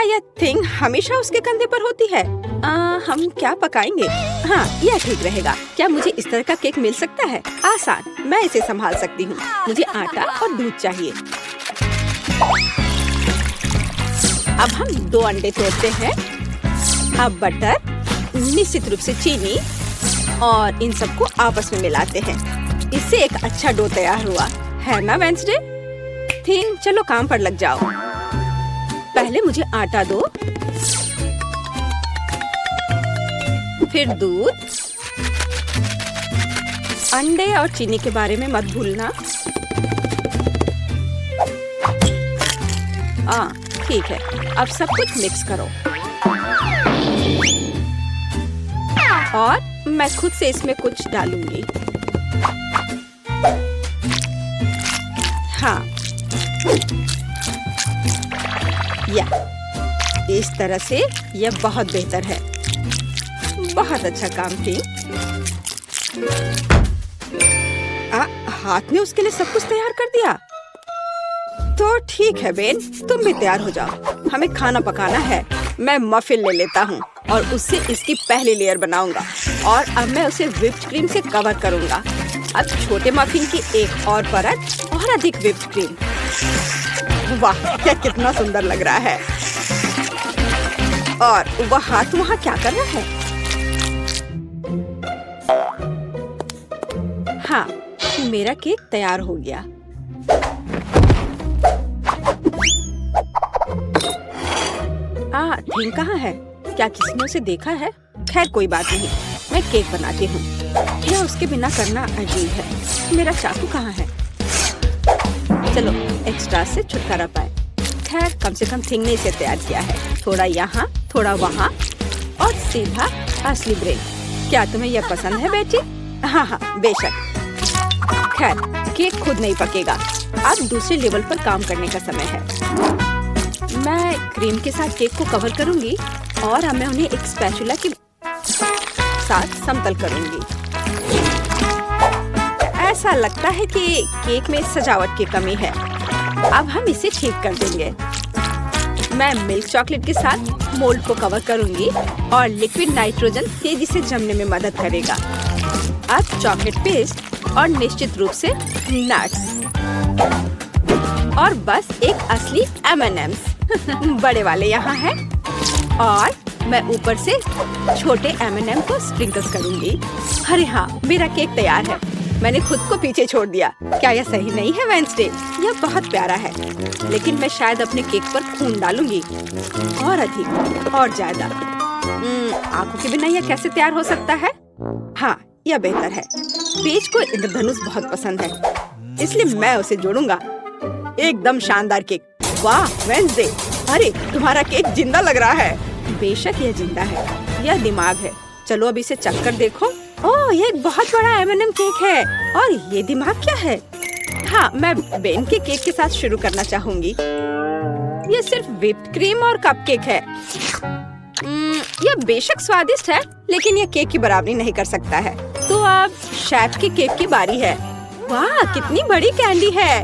यह थिंग हमेशा उसके कंधे पर होती है? हम क्या पकाएंगे? हाँ, यह ठीक रहेगा। क्या मुझे इस तरह का केक मिल सकता है? आसान, मैं इसे संभाल सकती हूँ। मुझे आटा और दूध चाहिए। अब हम 2 अंडे तोड़ते हैं। अब बटर, निश्चित रूप से चीनी और इन सबको आपस में मिलाते हैं। इससे एक अच्छा डो तैयार हुआ है ना वेंसडे? थिंग, चलो काम पर लग जाओ। पहले मुझे आटा दो, फिर दूध, अंडे और चीनी के बारे में मत भूलना। ठीक है, अब सब कुछ मिक्स करो और मैं खुद से इसमें कुछ डालूंगी। हाँ, या इस तरह से यह बहुत बेहतर है। बहुत अच्छा काम की। हाथ में उसके लिए सब कुछ तैयार कर दिया। तो ठीक है बेन, तुम भी तैयार हो जाओ। हमें खाना पकाना है। मैं मफिन ले लेता हूँ और उससे इसकी पहली लेयर बनाऊंगा और अब मैं उसे व्हिप्ड क्रीम से कवर करूंगा। अब छोटे मफिन की एक और परत और अधिक व्हिप्ड क्रीम। वाह, यह कितना सुंदर लग रहा है। और वह हाथ वहाँ क्या कर रहा है? हाँ, मेरा केक तैयार हो गया। थिंग कहाँ है? क्या किसी ने उसे देखा है? खैर कोई बात नहीं, मैं केक बनाती हूँ। यह उसके बिना करना अजीब है। मेरा चाकू कहाँ है? चलो एक्स्ट्रा से छुटकारा पाए। खैर कम से कम थिंग ने इसे तैयार किया है। थोड़ा यहाँ, थोड़ा वहाँ और सीधा असली ब्रेड। क्या तुम्हें यह पसंद है बेटी? हाँ हाँ, बेशक। खैर केक खुद नहीं पकेगा। अब दूसरे लेवल पर काम करने का समय है। मैं क्रीम के साथ केक को कवर करूंगी और अब मैं उन्हें एक स्पैचुला के साथ समतल करूंगी। ऐसा लगता है कि केक में सजावट की कमी है। अब हम इसे ठीक कर देंगे। मैं मिल्क चॉकलेट के साथ मोल्ड को कवर करूंगी और लिक्विड नाइट्रोजन तेजी से जमने में मदद करेगा। अब चॉकलेट पेस्ट और निश्चित रूप से नट्स और बस एक असली M&M's बड़े वाले यहाँ हैं और मैं ऊपर से छोटे M&M को स्प्रिंकल्स करूंगी। अरे हाँ, मेरा केक तैयार है। मैंने खुद को पीछे छोड़ दिया। क्या यह सही नहीं है वेंसडे? यह बहुत प्यारा है, लेकिन मैं शायद अपने केक पर खून डालूंगी और अधिक और ज्यादा। आंखों के बिना यह कैसे तैयार हो सकता है? हाँ, यह बेहतर है। पेज को इंद्रधनुष बहुत पसंद है, इसलिए मैं उसे जोड़ूंगा। एकदम शानदार केक। वाह वेंसडे, अरे तुम्हारा केक जिंदा लग रहा है। बेशक यह जिंदा है, यह दिमाग है। चलो अब इसे चख कर देखो। ओह, ये एक बहुत बड़ा M&M केक है और ये दिमाग क्या है? हाँ, मैं बेन के केक के साथ शुरू करना चाहूंगी। ये सिर्फ व्हिप्ड क्रीम और कपकेक है। यह बेशक स्वादिष्ट है, लेकिन यह केक की बराबरी नहीं कर सकता है। तो अब शेफ के केक की बारी है। वाह, कितनी बड़ी कैंडी है।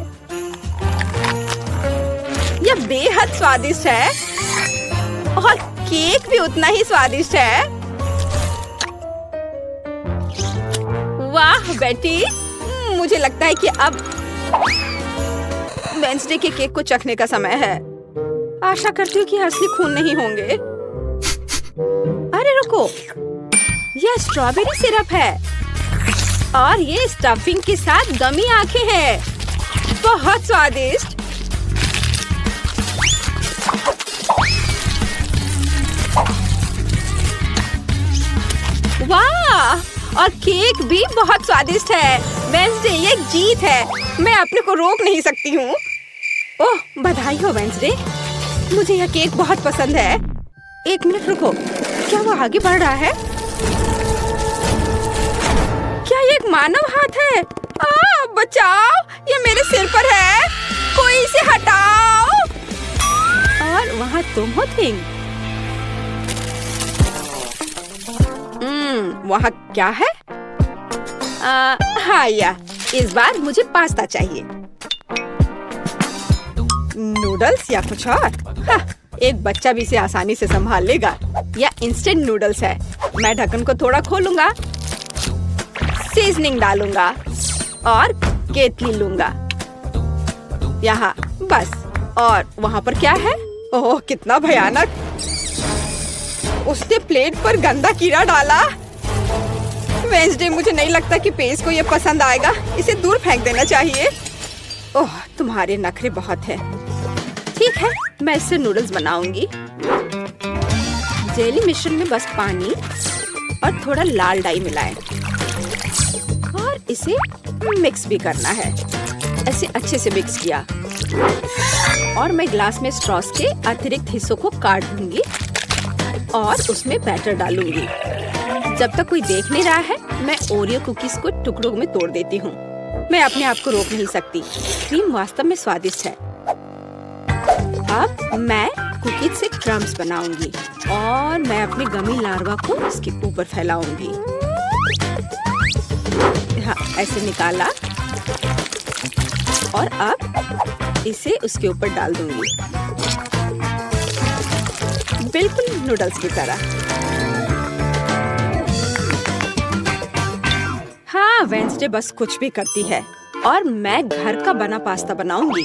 यह बेहद स्वादिष्ट है और केक भी उतना ही स्वादिष्ट है। वाह बेटी, मुझे लगता है कि अब वेंसडे के केक को चखने का समय है। आशा करती हूँ कि असली खून नहीं होंगे। अरे रुको, यह स्ट्रॉबेरी सिरप है और ये स्टफिंग के साथ गमी आंखें हैं। बहुत स्वादिष्ट। वाह, और केक भी बहुत स्वादिष्ट है। वेंसडे, ये एक जीत है। मैं अपने को रोक नहीं सकती हूँ। ओह, बधाई हो वेंसडे, मुझे यह केक बहुत पसंद है। एक मिनट रुको, क्या वो आगे बढ़ रहा है? क्या ये एक मानव हाथ है? बचाओ, ये मेरे सिर पर है। कोई इसे हटाओ। और वहाँ तुम हो थिंग। वहाँ क्या है? हाँ, इस बार मुझे पास्ता चाहिए। नूडल्स या कुछ और? हाँ, एक बच्चा भी इसे आसानी से संभाल लेगा। यह इंस्टेंट नूडल्स है। मैं ढक्कन को थोड़ा खोलूंगा, सीजनिंग डालूंगा और केतली लूंगा यहाँ बस। और वहाँ पर क्या है? ओह कितना भयानक! उसने प्लेट पर गंदा कीड़ा डाला। वेंसडे, मुझे नहीं लगता कि पेज को ये पसंद आएगा। इसे दूर फेंक देना चाहिए। ओह तुम्हारे नखरे बहुत हैं। ठीक है, मैं इससे नूडल्स बनाऊंगी। जेली मिश्रण में बस पानी और थोड़ा लाल डाई मिलाएं और इसे मिक्स भी करना है। ऐसे अच्छे से मिक्स किया और मैं ग्लास में स्ट्रॉस के अतिरिक्त हिस्सों को काट दूंगी और उसमें बैटर डालूंगी। जब तक कोई देख नहीं रहा है, मैं ओरियो कुकीज को टुकड़ों में तोड़ देती हूँ। मैं अपने आप को रोक नहीं सकती। क्रीम वास्तव में स्वादिष्ट है। अब मैं कुकीज से क्रम्स बनाऊंगी और मैं अपने गमी लार्वा को इसके ऊपर फैलाऊंगी। हाँ, ऐसे निकाला और अब इसे उसके ऊपर डाल दूंगी, बिल्कुल नूडल्स की तरह। हाँ, वेंसडे बस कुछ भी करती है और मैं घर का बना पास्ता बनाऊंगी।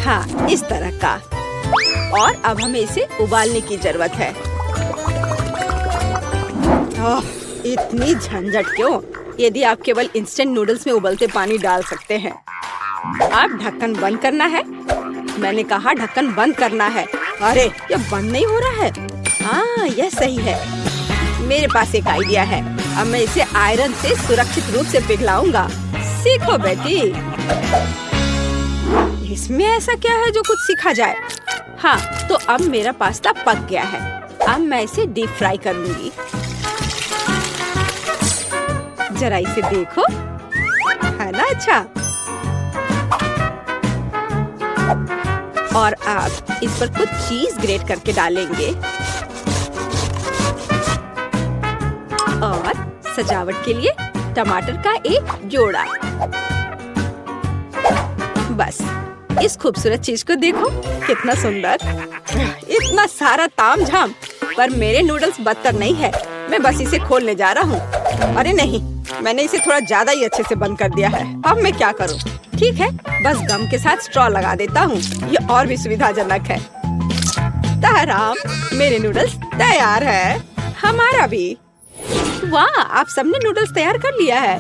हाँ, इस तरह का। और अब हमें इसे उबालने की जरूरत है। ओह, इतनी झंझट क्यों? यदि आप केवल इंस्टेंट नूडल्स में उबलते पानी डाल सकते हैं। अब ढक्कन बंद करना है। मैंने कहा ढक्कन बंद करना है। अरे ये बंद नहीं हो रहा है। हाँ, यह सही है। मेरे पास एक आइडिया है। अब मैं इसे आयरन से सुरक्षित रूप से पिघलाऊंगा। सीखो बेटी। इसमें ऐसा क्या है जो कुछ सीखा जाए? हाँ, तो अब मेरा पास्ता पक गया है। अब मैं इसे डीप फ्राई करूंगी। जरा इसे देखो, है ना अच्छा? और अब इस पर कुछ चीज ग्रेट करके डालेंगे और सजावट के लिए टमाटर का एक जोड़ा। बस इस खूबसूरत चीज को देखो, कितना सुंदर। इतना सारा तामझाम, पर मेरे नूडल्स बदतर नहीं है। मैं बस इसे खोलने जा रहा हूँ। अरे नहीं, मैंने इसे थोड़ा ज्यादा ही अच्छे से बंद कर दिया है। अब मैं क्या करूँ? ठीक है, बस गम के साथ स्ट्रॉ लगा देता हूँ। ये और भी सुविधाजनक है। ताराम, मेरे नूडल्स तैयार है। हमारा भी। वाह, आप सबने नूडल्स तैयार कर लिया है।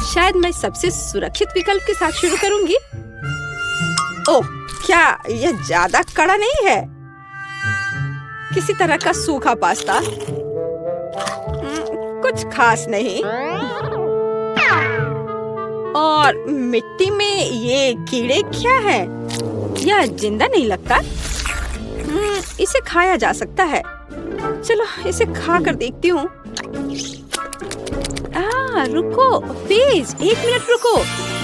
शायद मैं सबसे सुरक्षित विकल्प के साथ शुरू करूंगी। ओह, क्या यह ज्यादा कड़ा नहीं है? किसी तरह का सूखा पास्ता, कुछ खास नहीं। और मिट्टी में ये कीड़े क्या है? यह जिंदा नहीं लगता। इसे खाया जा सकता है। चलो इसे खा कर देखती हूँ। रुको प्लीज, 1 मिनट रुको।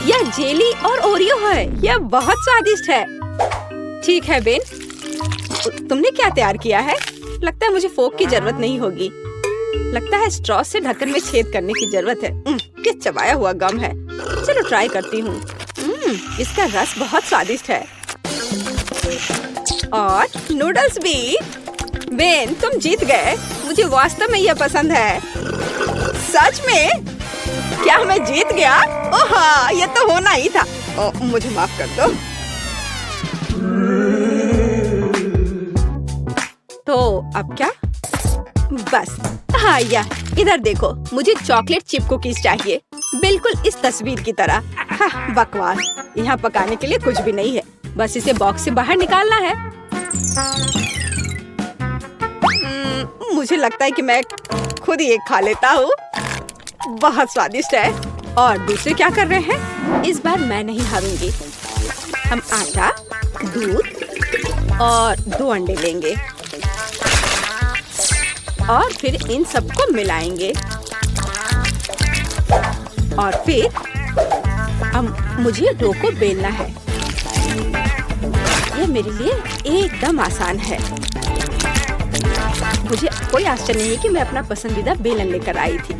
यह जेली और ओरियो है। यह बहुत स्वादिष्ट है। ठीक है बेन, तुमने क्या तैयार किया है? लगता है मुझे फोक की जरूरत नहीं होगी। लगता है स्ट्रॉ से ढक्कन में छेद करने की जरूरत है। ये चबाया हुआ गम है। चलो ट्राई करती हूँ। इसका रस बहुत स्वादिष्ट है। और नूडल्स भी। बेन, तुम जीत गए। मुझे वास्तव में यह पसंद है। सच में? क्या मैं जीत गया? ओह हाँ, ये तो होना ही था। मुझे माफ कर दो। तो अब क्या? बस हाँ, इधर देखो, मुझे चॉकलेट चिप कुकीज चाहिए, बिल्कुल इस तस्वीर की तरह। हाँ, बकवास। यहाँ पकाने के लिए कुछ भी नहीं है। बस इसे बॉक्स से बाहर निकालना है। मुझे लगता है कि मैं खुद ही एक खा लेता हूँ। बहुत स्वादिष्ट है। और दूसरे क्या कर रहे हैं? इस बार मैं नहीं हारूंगी। हम आटा, दूध और 2 अंडे लेंगे और फिर इन सबको मिलाएंगे। और फिर मुझे डो को बेलना है। यह मेरे लिए एकदम आसान है। मुझे कोई आश्चर्य नहीं कि मैं अपना पसंदीदा बेलन लेकर आई थी।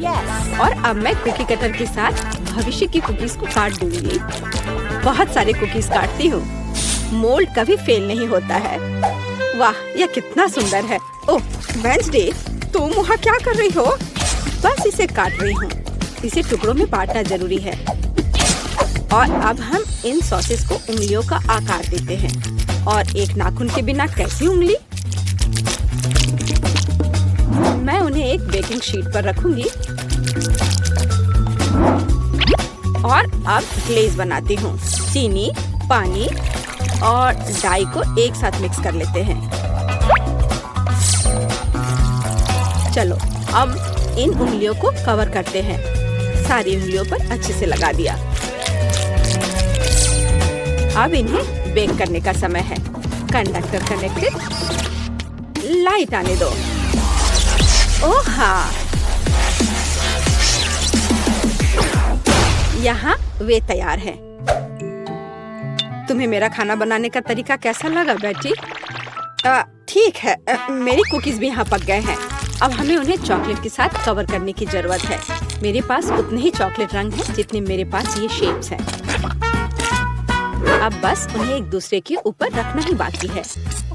और अब मैं कुकी कटर के साथ भविष्य की कुकीज को काट दूंगी। बहुत सारे कुकीज काटती हूँ। मोल्ड कभी फेल नहीं होता है। वाह, यह कितना सुंदर है। ओह वेंसडे, तुम वहाँ क्या कर रही हो? बस इसे काट रही हूँ। इसे टुकड़ों में बांटना जरूरी है। और अब हम इन सॉसेस को उंगलियों का आकार देते हैं। और एक नाखून के बिना कैसी उंगली? मैं उन्हें एक बेकिंग शीट पर रखूंगी और अब ग्लेज बनाती हूँ। चीनी, पानी और डाई को एक साथ मिक्स कर लेते हैं। चलो अब इन उंगलियों को कवर करते हैं। सारी उंगलियों पर अच्छे से लगा दिया। अब इन्हें बेक करने का समय है। Conductor connected. लाइट आने दो। ओह हाँ, यहाँ वे तैयार हैं। तुम्हें मेरा खाना बनाने का तरीका कैसा लगा बेटी? ठीक है, मेरी कुकीज भी यहाँ पक गए हैं। अब हमें उन्हें चॉकलेट के साथ कवर करने की जरूरत है। मेरे पास उतने ही चॉकलेट रंग हैं जितने मेरे पास ये शेप्स हैं। अब बस उन्हें एक दूसरे के ऊपर रखना ही बाकी है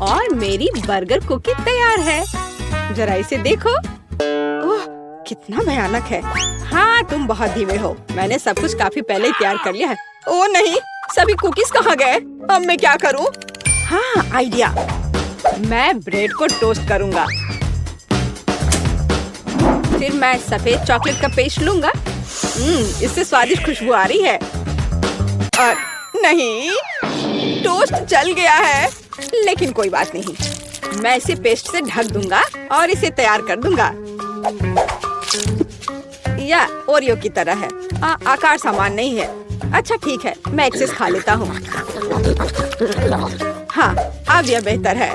और मेरी बर्गर कुकी तैयार है। जरा इसे देखो। ओह, कितना भयानक है। हाँ, तुम बहुत धीमे हो। मैंने सब कुछ काफी पहले ही तैयार कर लिया है। ओह नहीं, सभी कुकीज कहाँ गए? अब मैं क्या करूँ? हाँ, आइडिया। मैं ब्रेड को टोस्ट करूँगा। फिर मैं सफेद चॉकलेट का पेस्ट लूँगा। इससे स्वादिष्ट खुशबू आ रही है। और नहीं, टोस्ट जल गया है। लेकिन कोई बात नहीं, मैं इसे पेस्ट से ढक दूंगा और इसे तैयार कर दूंगा। या ओरियो की तरह है। आकार समान नहीं है। अच्छा ठीक है, मैं एक्सेस खा लेता हूँ। हाँ, अब यह बेहतर है।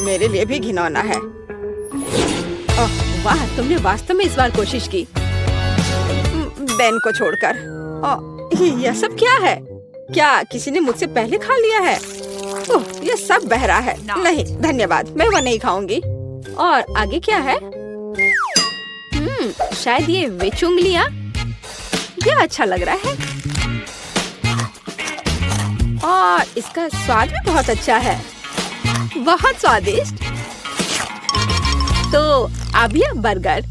मेरे लिए भी घिनौना है। ओह वाह, तुमने वास्तव में इस बार कोशिश की। बेन को छोड़कर। यह सब क्या है? क्या किसी ने मुझसे पहले खा लिया है? ओह, यह सब बह रहा है। नहीं धन्यवाद, मैं वह नहीं खाऊंगी। और आगे क्या है? शायद ये विच उंगलियां। यह अच्छा लग रहा है और इसका स्वाद भी बहुत अच्छा है। बहुत स्वादिष्ट। तो अब यह बर्गर।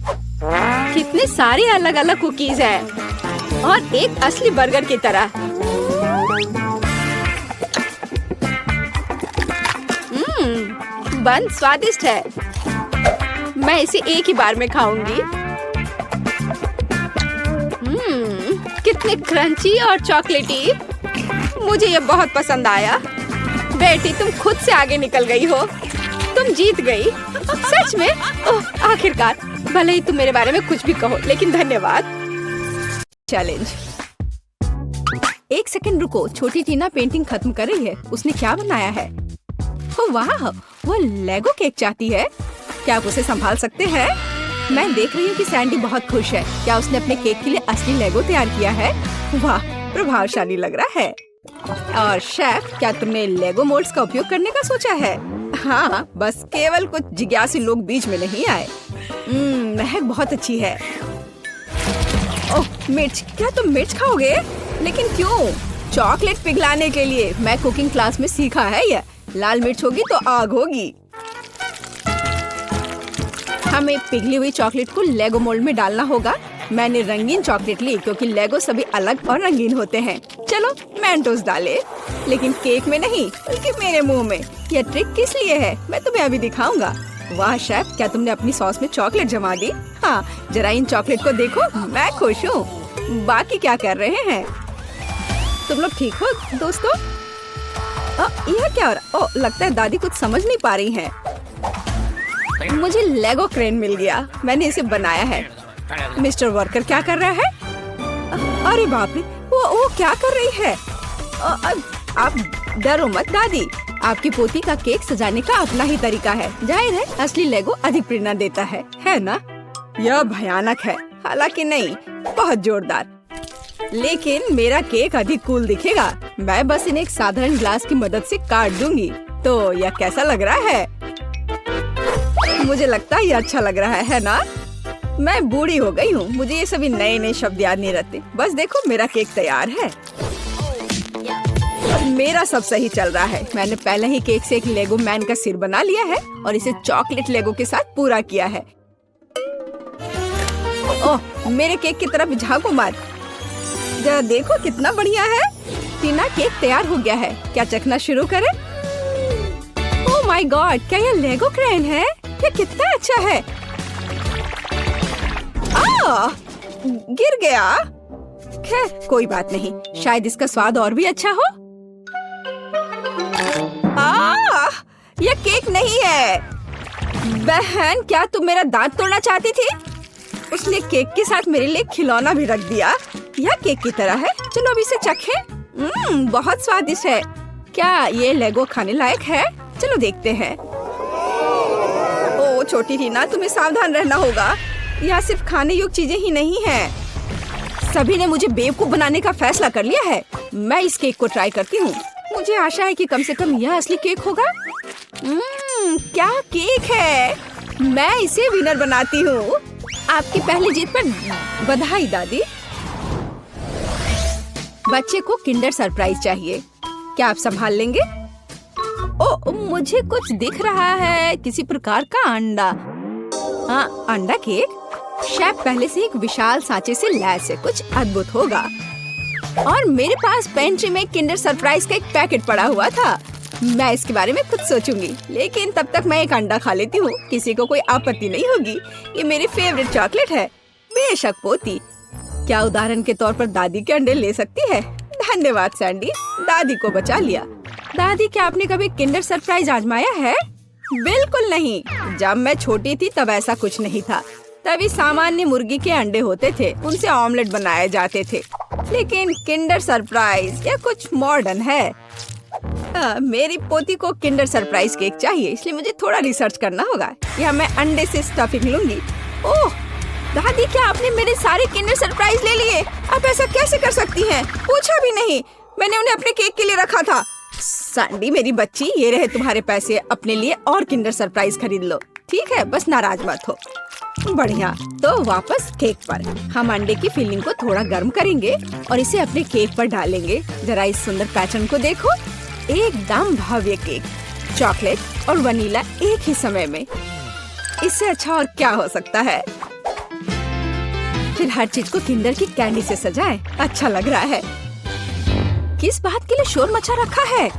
कितने सारे अलग अलग कुकीज हैं और एक असली बर्गर की तरह। बन स्वादिष्ट है। मैं इसे एक ही बार में खाऊंगी। कितने क्रंची और चॉकलेटी। मुझे ये बहुत पसंद आया। बेटी, तुम खुद से आगे निकल गई हो। तुम जीत गई। सच में? ओह, आखिरकार। भले ही तुम मेरे बारे में कुछ भी कहो, लेकिन धन्यवाद। चैलेंज। एक सेकंड रुको, छोटी टीना पेंटिंग खत्म कर रही है। उसने क्या बनाया है? ओह वाह, वो लेगो केक चाहती है। क्या आप उसे संभाल सकते हैं? मैं देख रही हूँ कि सैंडी बहुत खुश है। क्या उसने अपने केक के लिए असली लेगो तैयार किया है? वाह, प्रभावशाली लग रहा है। और शेफ, क्या तुमने लेगो मोल्ड्स का उपयोग करने का सोचा है? हाँ, बस केवल कुछ जिज्ञासु लोग बीच में नहीं आए। महक बहुत अच्छी है। ओह मिर्च, क्या तुम मिर्च खाओगे? लेकिन क्यों? चॉकलेट पिघलाने के लिए। मैं कुकिंग क्लास में सीखा है यह। लाल मिर्च होगी तो आग होगी। हमें पिघली हुई चॉकलेट को लेगो मोल्ड में डालना होगा। मैंने रंगीन चॉकलेट ली क्योंकि लेगो सभी अलग और रंगीन होते हैं। चलो मेंटोस डाले, लेकिन केक में नहीं बल्कि मेरे मुंह में। यह ट्रिक किस लिए है मैं तुम्हें अभी दिखाऊंगा। वाह शेफ, क्या तुमने अपनी सॉस में चॉकलेट जमा दी? हाँ, जरा इन चॉकलेट को देखो। मैं खुश हूँ। बाकी क्या कर रहे हैं? तुम लोग ठीक हो दोस्तों? यह क्या हो रहा? ओह, लगता है दादी कुछ समझ नहीं पा रही हैं। मुझे लेगो क्रेन मिल गया। मैंने इसे बनाया है। मिस्टर वर्कर क्या कर रहा है? अरे बाप रे, वो क्या कर रही है? आप डरो मत दादी। आपकी पोती का केक सजाने का अपना ही तरीका है। जाहिर है असली लेगो अधिक प्रेरणा देता है ना? यह भयानक है। हालांकि नहीं, बहुत जोरदार। लेकिन मेरा केक अधिक कूल दिखेगा। मैं बस इन्हें एक साधारण ग्लास की मदद से काट दूंगी। तो यह कैसा लग रहा है? मुझे लगता है ये अच्छा लग रहा है ना? मैं बूढ़ी हो गई हूँ। मुझे ये सभी नए नए शब्द याद नहीं रहते। बस देखो, मेरा केक तैयार है। मेरा सब सही चल रहा है। मैंने पहले ही केक से एक लेगो मैन का सिर बना लिया है और इसे चॉकलेट लेगो के साथ पूरा किया है। ओह, मेरे केक की तरफ झांको मत। जरा देखो कितना बढ़िया है। टीना, केक तैयार हो गया है। क्या चखना शुरू करें? ओह माय गॉड, क्या ये लेगो क्रेन है? ये कितना अच्छा है। गिर गया। खैर कोई बात नहीं, शायद इसका स्वाद और भी अच्छा हो। यह केक नहीं है। बहन, क्या तुम मेरा दांत तोड़ना चाहती थी? उसने केक के साथ मेरे लिए खिलौना भी रख दिया। यह केक की तरह है। चलो अब इसे चखें। बहुत स्वादिष्ट है। क्या ये लेगो खाने लायक है? चलो देखते हैं। ओ छोटी टीना, तुम्हें सावधान रहना होगा। यहाँ सिर्फ खाने योग्य चीजें ही नहीं हैं। सभी ने मुझे बेवकूफ बनाने का फैसला कर लिया है। मैं इस केक को ट्राई करती हूँ। मुझे आशा है कि कम से कम यह असली केक होगा। क्या केक है। मैं इसे विनर बनाती हूँ। आपकी पहली जीत पर बधाई दादी। बच्चे को किंडर सरप्राइज चाहिए। क्या आप संभाल लेंगे? ओ, मुझे कुछ दिख रहा है, किसी प्रकार का अंडा। हाँ, अंडा केक। शेफ पहले से एक विशाल सांचे से लैस है। कुछ अद्भुत होगा। और मेरे पास पेंट्री में किंडर सरप्राइज का एक पैकेट पड़ा हुआ था। मैं इसके बारे में कुछ सोचूंगी, लेकिन तब तक मैं एक अंडा खा लेती हूँ। किसी को कोई आपत्ति नहीं होगी। ये मेरी फेवरेट चॉकलेट है। बेशक पोती। क्या उदाहरण के तौर पर दादी के अंडे ले सकती है? धन्यवाद सैंडी, दादी को बचा लिया। दादी, क्या आपने कभी किंडर सरप्राइज आजमाया है? बिल्कुल नहीं। जब मैं छोटी थी तब ऐसा कुछ नहीं था। तभी सामान्य मुर्गी के अंडे होते थे, उनसे ऑमलेट बनाए जाते थे। लेकिन किंडर सरप्राइज यह कुछ मॉडर्न है। मेरी पोती को किंडर सरप्राइज केक चाहिए, इसलिए मुझे थोड़ा रिसर्च करना होगा। या मैं अंडे से स्टफिंग लूंगी। ओह दादी, क्या आपने मेरे सारे किंडर सरप्राइज ले लिए? आप ऐसा कैसे कर सकती हैं? पूछा भी नहीं। मैंने उन्हें अपने केक के लिए रखा था। सैंडी मेरी बच्ची, ये रहे तुम्हारे पैसे। अपने लिए और किंडर सरप्राइज खरीद लो। ठीक है, बस नाराज मत हो। बढ़िया। तो वापस केक पर। हम अंडे की फिलिंग को थोड़ा गर्म करेंगे और इसे अपने केक पर डालेंगे। जरा इस सुंदर पैटर्न को देखो। एकदम भव्य केक। चॉकलेट और वनीला एक ही समय में। इससे अच्छा और क्या हो सकता है? फिर हर चीज को किंडर की कैंडी से सजाएं। अच्छा लग रहा है। किस बात के लिए शोर मचा रखा है?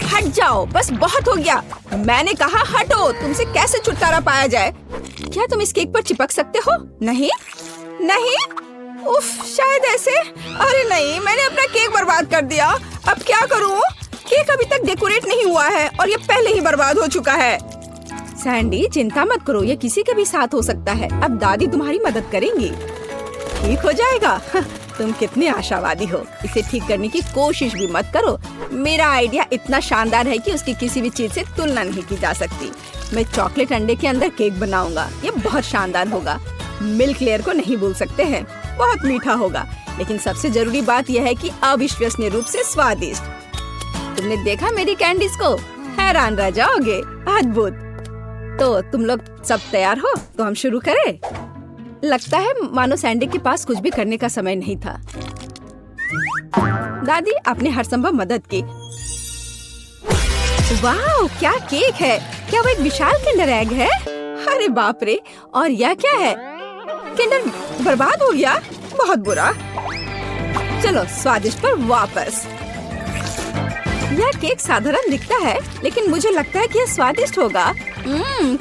हट जाओ, बस बहुत हो गया। मैंने कहा हटो। तुमसे कैसे छुटकारा पाया जाए? क्या तुम इस केक पर चिपक सकते हो? नहीं नहीं। उफ, शायद ऐसे। अरे नहीं, मैंने अपना केक बर्बाद कर दिया। अब क्या करूं? केक अभी तक डेकोरेट नहीं हुआ है और ये पहले ही बर्बाद हो चुका है। सैंडी चिंता मत करो, ये किसी के भी साथ हो सकता है। अब दादी तुम्हारी मदद करेंगी। ठीक हो जाएगा। तुम कितने आशावादी हो। इसे ठीक करने की कोशिश भी मत करो। मेरा आइडिया इतना शानदार है कि उसकी किसी भी चीज से तुलना नहीं की जा सकती। मैं चॉकलेट अंडे के अंदर केक बनाऊंगा। ये बहुत शानदार होगा। मिल्क लेयर को नहीं भूल सकते हैं। बहुत मीठा होगा, लेकिन सबसे जरूरी बात यह है कि अविश्वसनीय रूप से स्वादिष्ट। तुमने देखा मेरी कैंडीज को? हैरान रह जाओगे। अद्भुत। तो तुम लोग सब तैयार हो? तो हम शुरू करें? लगता है मानो सैंडी के पास कुछ भी करने का समय नहीं था। दादी, आपने हर संभव मदद की। वाह, क्या केक है। क्या वो एक विशाल किंडर एग है? अरे बाप रे। और यह क्या है? किंडर बर्बाद हो गया। बहुत बुरा। चलो स्वादिष्ट पर वापस। यह केक साधारण दिखता है, लेकिन मुझे लगता है कि यह स्वादिष्ट होगा।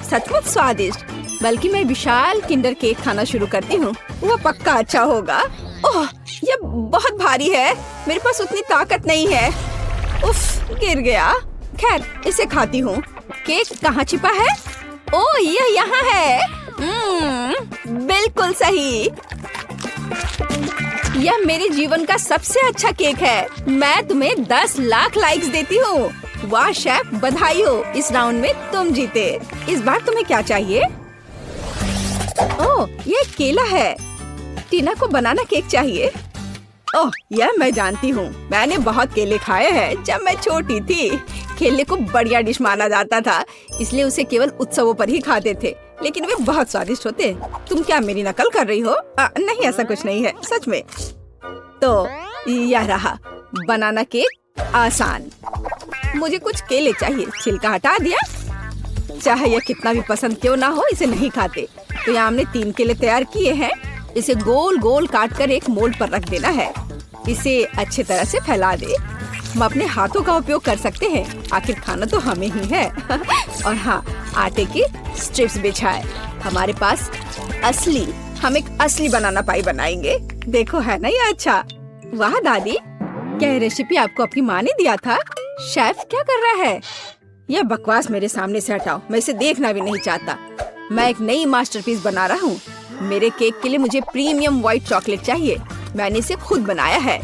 सचमुच स्वादिष्ट। बल्कि मैं विशाल किंडर केक खाना शुरू करती हूँ। वह पक्का अच्छा होगा। ओह, यह बहुत भारी है। मेरे पास उतनी ताकत नहीं है। उफ, गिर गया। खैर, इसे खाती हूँ। केक कहाँ छिपा है? ओह, यह यहाँ है। बिल्कुल सही। यह मेरे जीवन का सबसे अच्छा केक है। मैं तुम्हें 10 लाख लाइक्स देती हूँ। वाह शेफ, बधाई हो। इस राउंड में तुम जीते। इस बार तुम्हें क्या चाहिए? ओह, ये केला है। टीना को बनाना केक चाहिए। ओह, यह मैं जानती हूँ। मैंने बहुत केले खाए हैं जब मैं छोटी थी। केले को बढ़िया डिश माना जाता था, इसलिए उसे केवल उत्सवों पर ही खाते थे। लेकिन वे बहुत स्वादिष्ट होते। तुम क्या मेरी नकल कर रही हो? नहीं, ऐसा कुछ नहीं है, सच में। तो यह रहा बनाना केक आसान। मुझे कुछ केले चाहिए, छिलका हटा दिया। चाहे यह कितना भी पसंद क्यों ना हो, इसे नहीं खाते। तो यहाँ हमने 3 केले तैयार किए हैं। इसे गोल गोल काट कर एक मोल्ड पर रख देना है। इसे अच्छी तरह से फैला दे। हम अपने हाथों का उपयोग कर सकते हैं, आखिर खाना तो हमें ही है। और हाँ, आटे की स्ट्रिप्स बिछाए। हमारे पास हम एक असली बनाना पाई बनाएंगे। देखो है ना ये अच्छा। वाह दादी, क्या ये रेसिपी आपको आपकी माँ ने दिया था? शेफ क्या कर रहा है? यह बकवास मेरे सामने से हटाओ, मैं इसे देखना भी नहीं चाहता। मैं एक नई मास्टरपीस बना रहा हूँ। मेरे केक के लिए मुझे प्रीमियम व्हाइट चॉकलेट चाहिए। मैंने इसे खुद बनाया है।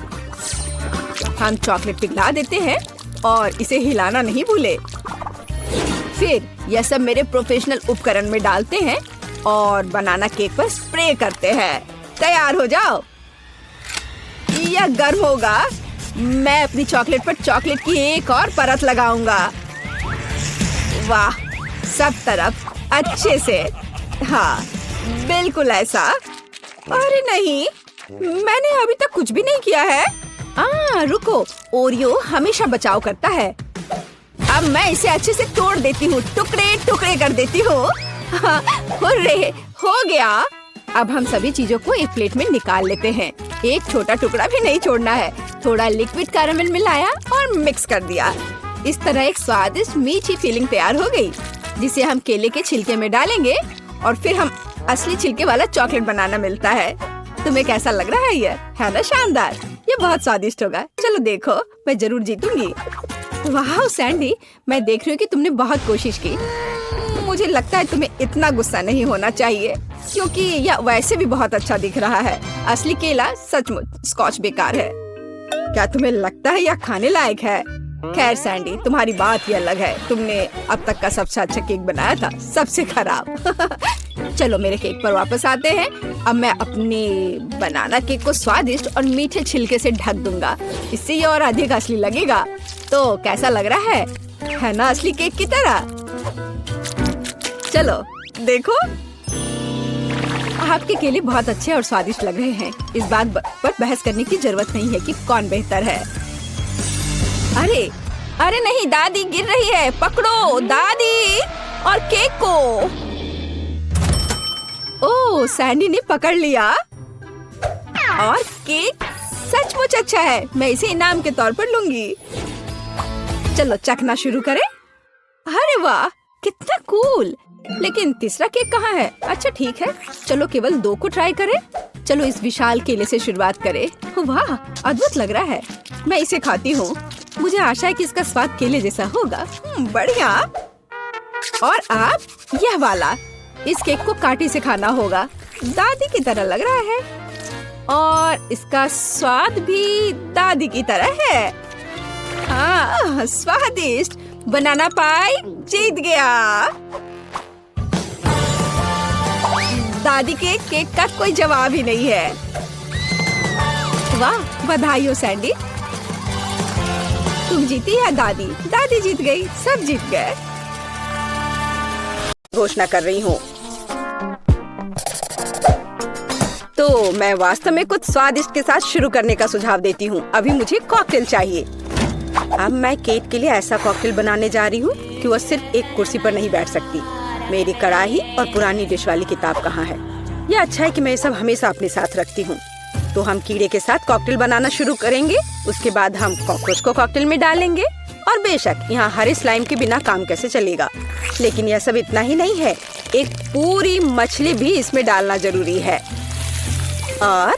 हम चॉकलेट पिघला देते हैं और इसे हिलाना नहीं भूले। फिर यह सब मेरे प्रोफेशनल उपकरण में डालते हैं और बनाना केक पर स्प्रे करते हैं। तैयार हो जाओ। यह गर्म होगा। मैं अपनी चॉकलेट पर चॉकलेट की एक और परत लगाऊंगा। वाह, सब तरफ अच्छे से। हाँ, बिल्कुल ऐसा। अरे नहीं, मैंने अभी तक कुछ भी नहीं किया है। रुको, ओरियो हमेशा बचाव करता है। अब मैं इसे अच्छे से तोड़ देती हूँ, टुकड़े टुकड़े कर देती हूँ। हुर्रे, हो गया। अब हम सभी चीजों को एक प्लेट में निकाल लेते हैं। एक छोटा टुकड़ा भी नहीं छोड़ना है। थोड़ा लिक्विड कैरेमल मिलाया और मिक्स कर दिया। इस तरह एक स्वादिष्ट मीठी फीलिंग तैयार हो गई, जिसे हम केले के छिलके में डालेंगे और फिर हम असली छिलके वाला चॉकलेट बनाना मिलता है। तुम्हें कैसा लग रहा है? ये है ना शानदार? ये बहुत स्वादिष्ट होगा। चलो देखो, मैं जरूर जीतूंगी। वाह सैंडी, मैं देख रही हूँ कि तुमने बहुत कोशिश की। मुझे लगता है तुम्हें इतना गुस्सा नहीं होना चाहिए, क्योंकि यह वैसे भी बहुत अच्छा दिख रहा है। असली केला सचमुच स्कॉच बेकार है। क्या तुम्हें लगता है यह खाने लायक है? खैर सैंडी, तुम्हारी बात ही अलग है। तुमने अब तक का सबसे अच्छा केक बनाया था, सबसे खराब। चलो मेरे केक पर वापस आते हैं। अब मैं अपने बनाना केक को स्वादिष्ट और मीठे छिलके से ढक दूंगा। इससे ये और अधिक असली लगेगा। तो कैसा लग रहा है ना असली केक की तरह? चलो देखो, आपके केले बहुत अच्छे और स्वादिष्ट लग रहे हैं। इस बात पर बहस करने की जरूरत नहीं है कि कौन बेहतर है। अरे नहीं, दादी गिर रही है। पकड़ो दादी और केक को। ओह, सैंडी ने पकड़ लिया और केक सचमुच अच्छा है। मैं इसे इनाम के तौर पर लूंगी। चलो चखना शुरू करें। अरे वाह, कितना कूल। लेकिन तीसरा केक कहाँ है? अच्छा ठीक है, चलो केवल 2 को ट्राई करें। चलो इस विशाल केले से शुरुआत करें। वाह, अद्भुत लग रहा है। मैं इसे खाती हूँ। मुझे आशा है कि इसका स्वाद केले जैसा होगा। बढ़िया। और आप यह वाला, इस केक को कांटे से खाना होगा। दादी की तरह लग रहा है और इसका स्वाद भी दादी की तरह है। हाँ, स्वादिष्ट। बनाना पाई जीत गया। दादी के केक का कोई जवाब ही नहीं है। वाह, बधाई हो सैंडी, तुम जीती है। दादी जीत गई, सब जीत गए। घोषणा कर रही हूँ। तो मैं वास्तव में कुछ स्वादिष्ट के साथ शुरू करने का सुझाव देती हूँ। अभी मुझे कॉकटेल चाहिए। अब मैं केट के लिए ऐसा कॉकटेल बनाने जा रही हूँ कि वह सिर्फ एक कुर्सी पर नहीं बैठ सकती। मेरी कढ़ाई और पुरानी डिश वाली किताब कहाँ है? यह अच्छा है कि मैं ये सब हमेशा अपने साथ रखती हूँ। तो हम कीड़े के साथ कॉकटेल बनाना शुरू करेंगे। उसके बाद हम कॉकरोच को कॉकटेल में डालेंगे। और बेशक यहाँ हरे स्लाइम के बिना काम कैसे चलेगा। लेकिन यह सब इतना ही नहीं है, एक पूरी मछली भी इसमें डालना जरूरी है। और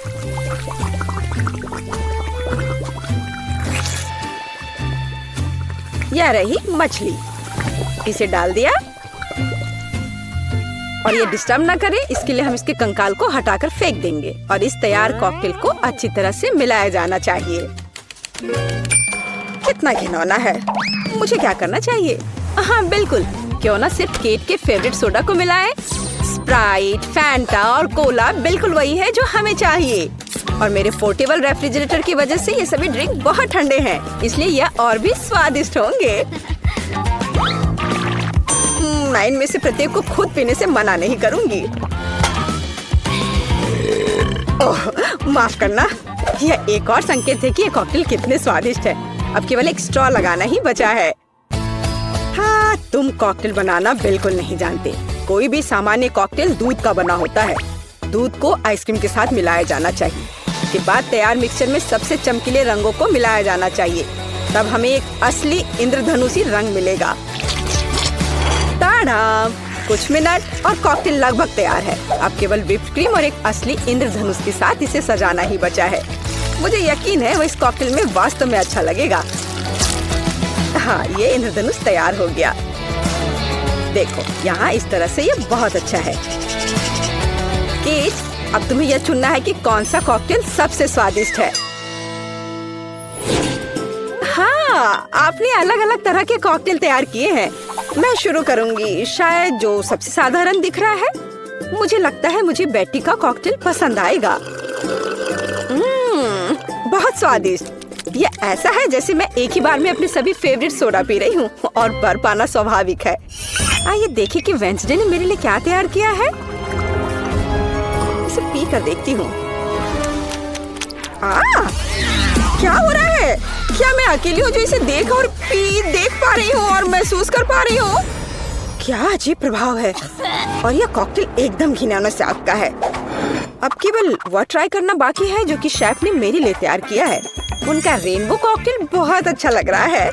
यह रही मछली, इसे डाल दिया। और ये डिस्टर्ब ना करे, इसके लिए हम इसके कंकाल को हटाकर फेंक देंगे। और इस तैयार कॉकटेल को अच्छी तरह से मिलाया जाना चाहिए। कितना घिनौना है। मुझे क्या करना चाहिए? हाँ बिल्कुल, क्यों ना सिर्फ केट के फेवरेट सोडा को मिलाएं। स्प्राइट, फैंटा और कोला बिल्कुल वही है जो हमें चाहिए। और मेरे पोर्टेबल रेफ्रिजरेटर की वजह से ये सभी ड्रिंक बहुत ठंडे हैं, इसलिए यह और भी स्वादिष्ट होंगे। मैं इनमें से प्रत्येक को खुद पीने से मना नहीं करूंगी। ओह, माफ करना, यह एक और संकेत है कि ये कॉकटेल कितने स्वादिष्ट है। अब केवल एक स्ट्रॉ लगाना ही बचा है। हाँ, तुम कॉकटेल बनाना बिल्कुल नहीं जानते। कोई भी सामान्य कॉकटेल दूध का बना होता है। दूध को आइसक्रीम के साथ मिलाया जाना चाहिए। इसके बाद तैयार मिक्सचर में सबसे चमकीले रंगों को मिलाया जाना चाहिए। तब हमें एक असली इंद्रधनुषी रंग मिलेगा। ताड़ा! कुछ मिनट और कॉकटेल लगभग तैयार है। अब केवल व्हिप्ड क्रीम और एक असली इंद्रधनुष के साथ इसे सजाना ही बचा है। मुझे यकीन है वो इस कॉकटेल में वास्तव में अच्छा लगेगा। हाँ, ये इंद्रधनुष तैयार हो गया। देखो, यहाँ इस तरह से ये बहुत अच्छा है। केट, अब तुम्हें यह चुनना है कि कौन सा कॉकटेल सबसे स्वादिष्ट है। हाँ, आपने अलग अलग तरह के कॉकटेल तैयार किए हैं। मैं शुरू करूंगी, शायद जो सबसे साधारण दिख रहा है। मुझे लगता है मुझे बेटी का कॉकटेल पसंद आएगा। बहुत स्वादिष्ट। ये ऐसा है जैसे मैं एक ही बार में अपने सभी फेवरेट सोडा पी रही हूँ और भर पाना स्वाभाविक है। आइए देखें कि वेंसडे ने मेरे लिए क्या तैयार किया है। इसे पी कर देखती हूँ। क्या हो रहा है? क्या मैं अकेली हूँ जो इसे देख पा रही हूँ और महसूस कर पा रही हूँ? क्या अजीब प्रभाव है। और यह कॉकटेल एकदम घिनौना स्वाद का है। अब केवल वह ट्राई करना बाकी है जो कि शेफ ने मेरे लिए तैयार किया है। उनका रेनबो कॉकटेल बहुत अच्छा लग रहा है।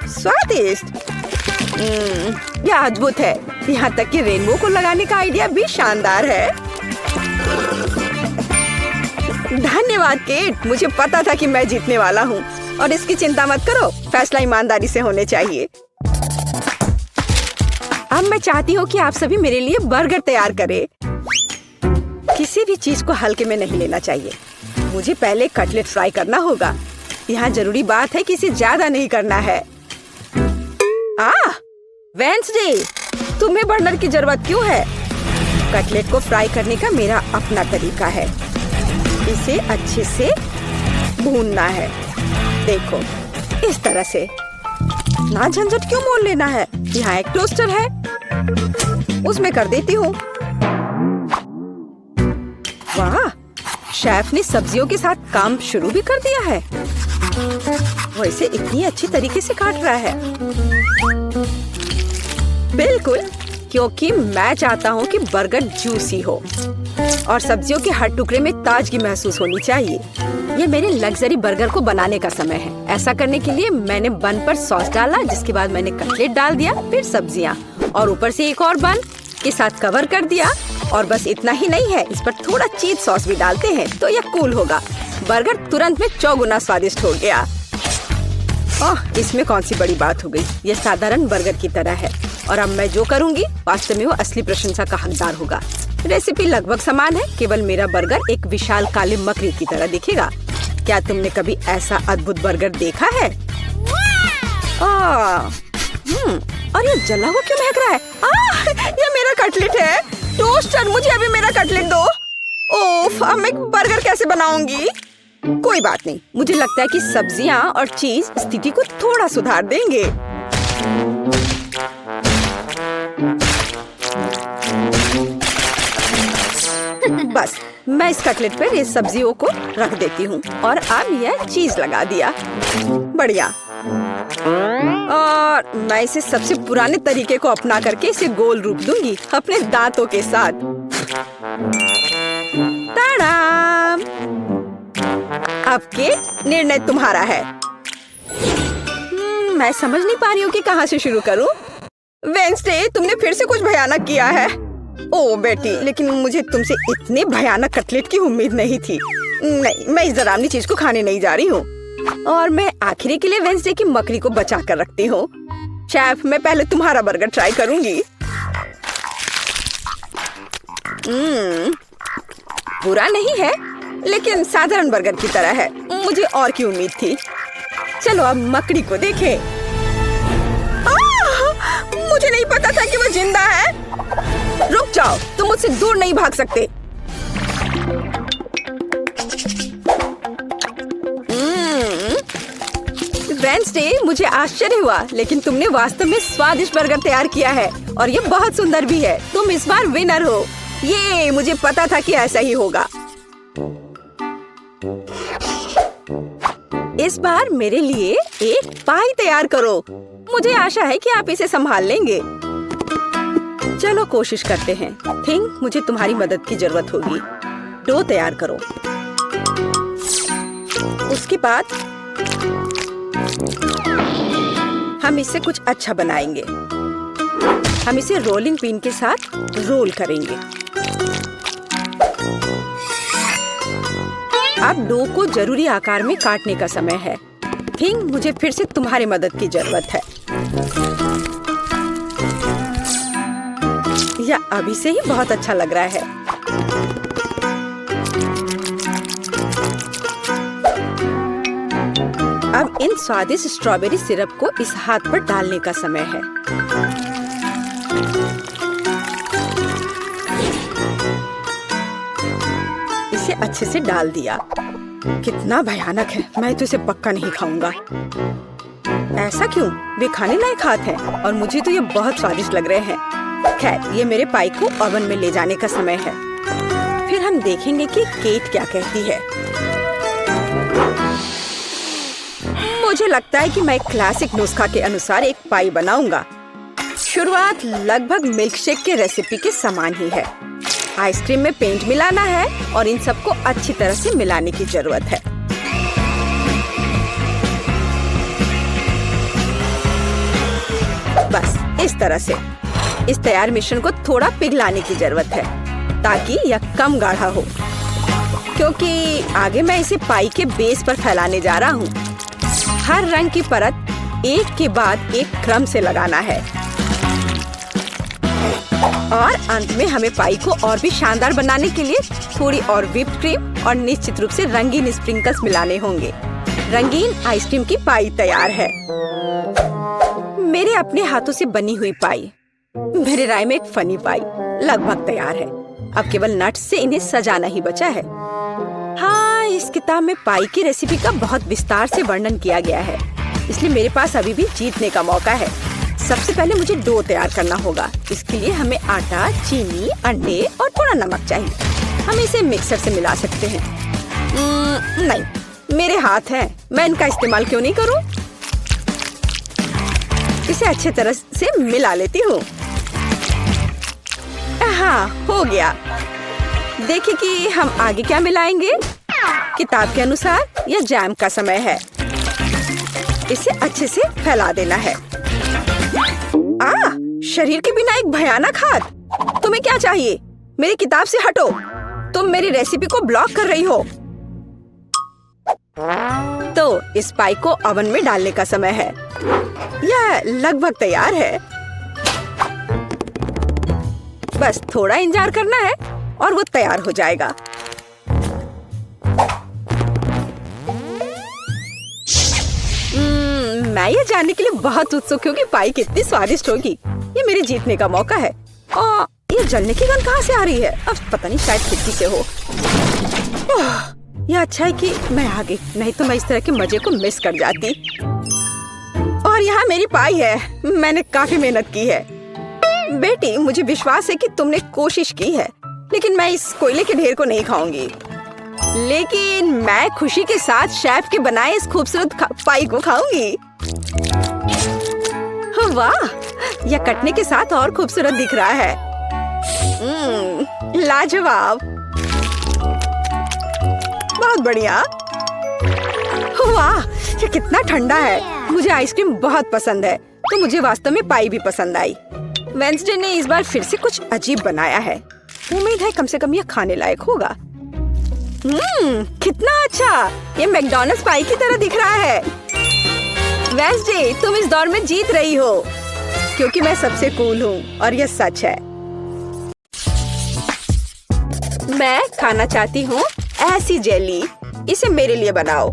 स्वादिष्ट। यह अद्भुत है। यहाँ तक कि रेनबो को लगाने का आइडिया भी शानदार है। धन्यवाद केट, मुझे पता था कि मैं जीतने वाला हूँ। और इसकी चिंता मत करो, फैसला ईमानदारी से होने चाहिए। अब मैं चाहती हूँ कि आप सभी मेरे लिए बर्गर तैयार करें। किसी भी चीज को हल्के में नहीं लेना चाहिए। मुझे पहले कटलेट फ्राई करना होगा। यहाँ जरूरी बात है कि इसे ज्यादा नहीं करना है। वेंसडे, तुम्हें बर्नर की जरूरत क्यों है? कटलेट को फ्राई करने का मेरा अपना तरीका है। इसे अच्छे से भूनना है। देखो, इस तरह से। ना झंझट क्यों मोल लेना है। यहाँ एक टोस्टर है, उसमें कर देती हूँ। वाह, शेफ ने सब्जियों के साथ काम शुरू भी कर दिया है। वो इसे इतनी अच्छी तरीके से काट रहा है। बिल्कुल, क्योंकि मैं चाहता हूँ कि बर्गर जूसी हो और सब्जियों के हर टुकड़े में ताजगी महसूस होनी चाहिए। ये मेरे लग्जरी बर्गर को बनाने का समय है। ऐसा करने के लिए मैंने बन पर सॉस डाला, जिसके बाद मैंने कटलेट डाल दिया, फिर सब्जियाँ और ऊपर से एक और बन के साथ कवर कर दिया। और बस इतना ही नहीं है, इस पर थोड़ा चीज सॉस भी डालते हैं तो यह कूल होगा। बर्गर तुरंत में 4 गुना स्वादिष्ट हो गया। इसमें कौन सी बड़ी बात हो गई। यह साधारण बर्गर की तरह है और अब मैं जो करूँगी वास्तव में वो असली प्रशंसा का हकदार होगा। रेसिपी लगभग समान है, केवल मेरा बर्गर एक विशाल काले मकड़ी की तरह दिखेगा। क्या तुमने कभी ऐसा अद्भुत बर्गर देखा है? और ये जला हुआ क्यों महक रहा है? ये मेरा कटलेट है। टोस्टर, मुझे अभी मेरा कटलेट दो। ओफ, अब मैं बर्गर कैसे बनाऊंगी? कोई बात नहीं, मुझे लगता है कि सब्जियां और चीज स्थिति को थोड़ा सुधार देंगे। बस मैं इस कटलेट पर ये सब्जियों को रख देती हूँ और अब यह चीज लगा दिया। बढ़िया। और मैं इसे सबसे पुराने तरीके को अपना करके इसे गोल रूप दूंगी अपने दांतों के साथ। ताड़ाम! अब के निर्णय तुम्हारा है। मैं समझ नहीं पा रही हूँ कि कहाँ से शुरू करूँ। वेंसडे, तुमने फिर से कुछ भयानक किया है। ओ बेटी, लेकिन मुझे तुमसे इतने भयानक कटलेट की उम्मीद नहीं थी। नहीं, मैं इस डरावनी चीज को खाने नहीं जा रही हूँ। और मैं आखिरी के लिए वेंसडे की मकड़ी को बचा कर रखती हूँ। शेफ, मैं पहले तुम्हारा बर्गर ट्राई करूंगी। बुरा नहीं है, लेकिन साधारण बर्गर की तरह है। मुझे और की उम्मीद थी। चलो अब मकड़ी को देखें। मुझे नहीं पता था कि वो जिंदा है। रुक जाओ, तुम मुझसे दूर नहीं भाग सकते। वेंसडे, मुझे आश्चर्य हुआ, लेकिन तुमने वास्तव में स्वादिष्ट बर्गर तैयार किया है और ये बहुत सुंदर भी है। तुम इस बार विनर हो। ये मुझे पता था कि ऐसा ही होगा। इस बार मेरे लिए एक पाई तैयार करो। मुझे आशा है कि आप इसे संभाल लेंगे। चलो कोशिश करते हैं। थिंक मुझे तुम्हारी मदद की जरूरत होगी। डो तैयार करो। उसके बाद हम इससे कुछ अच्छा बनाएंगे। हम इसे रोलिंग पिन के साथ रोल करेंगे। अब डो को जरूरी आकार में काटने का समय है। थिंक मुझे फिर से तुम्हारी मदद की जरूरत है। यह अभी से ही बहुत अच्छा लग रहा है। अब इन स्वादिष्ट स्ट्रॉबेरी सिरप को इस हाथ पर डालने का समय है। इसे अच्छे से डाल दिया। कितना भयानक है। मैं तो इसे पक्का नहीं खाऊंगा। ऐसा क्यों? वे खाने लायक हाथ हैं और मुझे तो ये बहुत स्वादिष्ट लग रहे हैं। खैर, ये मेरे पाई को ओवन में ले जाने का समय है। फिर हम देखेंगे कि केट क्या कहती है। मुझे लगता है कि मैं क्लासिक नुस्खा के अनुसार एक पाई बनाऊंगा। शुरुआत लगभग मिल्कशेक के रेसिपी के समान ही है। आइसक्रीम में पेंट मिलाना है और इन सबको अच्छी तरह से मिलाने की जरूरत है। बस इस तरह से। इस तैयार मिश्रण को थोड़ा पिघलाने की जरूरत है ताकि यह कम गाढ़ा हो, क्योंकि आगे मैं इसे पाई के बेस पर फैलाने जा रहा हूँ। हर रंग की परत एक के बाद एक क्रम से लगाना है और अंत में हमें पाई को और भी शानदार बनाने के लिए थोड़ी और व्हिप्ड क्रीम और निश्चित रूप से रंगीन स्प्रिंकल्स मिलाने होंगे। रंगीन आइसक्रीम की पाई तैयार है। मेरे अपने हाथों से बनी हुई पाई, मेरे राय में एक फनी पाई लगभग तैयार है। अब केवल नट्स से इन्हें सजाना ही बचा है। हाँ, इस किताब में पाई की रेसिपी का बहुत विस्तार से वर्णन किया गया है, इसलिए मेरे पास अभी भी जीतने का मौका है। सबसे पहले मुझे डो तैयार करना होगा। इसके लिए हमें आटा, चीनी, अंडे और थोड़ा नमक चाहिए। हम इसे मिक्सर से मिला सकते हैं। नहीं, मेरे हाथ हैं, मैं इनका इस्तेमाल क्यों नहीं करूं? इसे अच्छे तरह से मिला लेती हूँ। हाँ, हो गया। देखिए कि हम आगे क्या मिलाएंगे। किताब के अनुसार यह जैम का समय है। इसे अच्छे से फैला देना है। शरीर के बिना एक भयानक हाथ। तुम्हें क्या चाहिए? मेरी किताब से हटो। तुम मेरी रेसिपी को ब्लॉक कर रही हो। तो इस पाई को ओवन में डालने का समय है। यह लगभग तैयार है। बस थोड़ा इंतजार करना है और वो तैयार हो जाएगा। मैं ये जानने के लिए बहुत उत्सुक हूँ कि पाई कितनी स्वादिष्ट होगी। ये मेरे जीतने का मौका है। ये जलने की गंध कहाँ से आ रही है? अब पता नहीं, शायद खिड़की से हो। यह अच्छा है कि मैं आ गई, नहीं तो मैं इस तरह के मजे को मिस कर जाती। और यहाँ मेरी पाई है। मैंने काफी मेहनत की है। बेटी, मुझे विश्वास है कि तुमने कोशिश की है, लेकिन मैं इस कोयले के ढेर को नहीं खाऊंगी। लेकिन मैं खुशी के साथ शेफ के बनाए इस खूबसूरत पाई को खाऊंगी। वाह, यह कटने के साथ और खूबसूरत दिख रहा है। लाजवाब, बहुत बढ़िया। वाह, ये कितना ठंडा है। मुझे आइसक्रीम बहुत पसंद है, तो मुझे वास्तव में पाई भी पसंद आई। वेंसडे ने इस बार फिर से कुछ अजीब बनाया है। उम्मीद है कम से कम यह खाने लायक होगा। कितना अच्छा, ये मैकडॉनल्ड्स पाई की तरह दिख रहा है। वेंसडे, तुम इस दौर में जीत रही हो, क्योंकि मैं सबसे कूल हूँ और यह सच है। मैं खाना चाहती हूँ ऐसी जेली। इसे मेरे लिए बनाओ।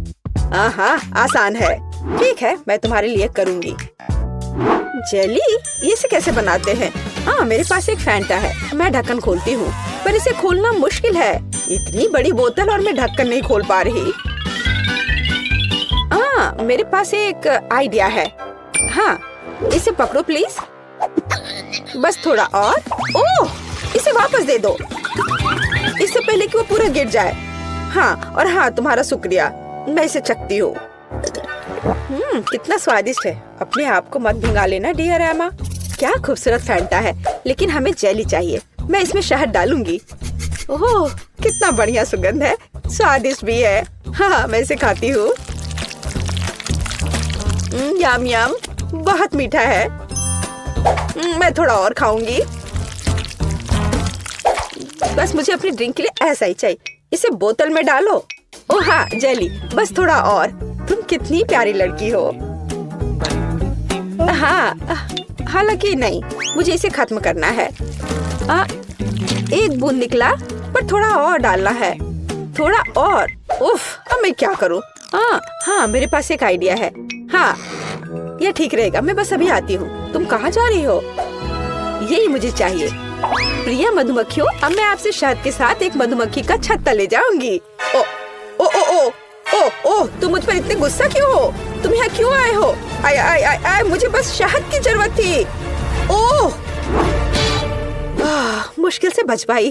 हाँ, आसान है। ठीक है, मैं तुम्हारे लिए करूँगी। जेली, इसे कैसे बनाते हैं? हाँ, मेरे पास एक फैंटा है। मैं ढक्कन खोलती हूँ, पर इसे खोलना मुश्किल है। इतनी बड़ी बोतल और मैं ढक्कन नहीं खोल पा रही। मेरे पास एक आइडिया है। हाँ, इसे पकड़ो प्लीज। बस थोड़ा और। ओह, इसे वापस दे दो, इससे पहले कि वो पूरा गिर जाए। हाँ, और हाँ, तुम्हारा शुक्रिया। मैं इसे चखती हूँ। कितना स्वादिष्ट है। अपने आप को मत भिंगा लेना डियर एमा। क्या खूबसूरत फैंटा है, लेकिन हमें जेली चाहिए। मैं इसमें शहद डालूंगी। ओह, कितना बढ़िया सुगंध है, स्वादिष्ट भी है। हाँ, मैं इसे खाती हूँ। यम यम, बहुत मीठा है। मैं थोड़ा और खाऊंगी। बस मुझे अपनी ड्रिंक के लिए ऐसा ही चाहिए। इसे बोतल में डालो। ओह हाँ, जेली, बस थोड़ा और। तुम कितनी प्यारी लड़की हो। हाँ, हालांकि नहीं, मुझे इसे खत्म करना है। एक बूंद निकला, पर थोड़ा और डालना है। थोड़ा और। उफ, अब मैं क्या करूँ? हाँ, मेरे पास एक आइडिया है। हाँ, यह ठीक रहेगा। मैं बस अभी आती हूँ। तुम कहाँ जा रही हो? यही मुझे चाहिए। प्रिय मधुमक्खियों, अब मैं आपसे शहद के साथ एक मधुमक्खी का छत्ता ले जाऊंगी। ओ ओ ओ ओ ओ ओ, तुम मुझ पर इतने गुस्सा क्यों हो? तुम यहाँ क्यों आए हो? आय आय आय आय, मुझे बस शहद की जरूरत थी। ओह, मुश्किल से बच पाई।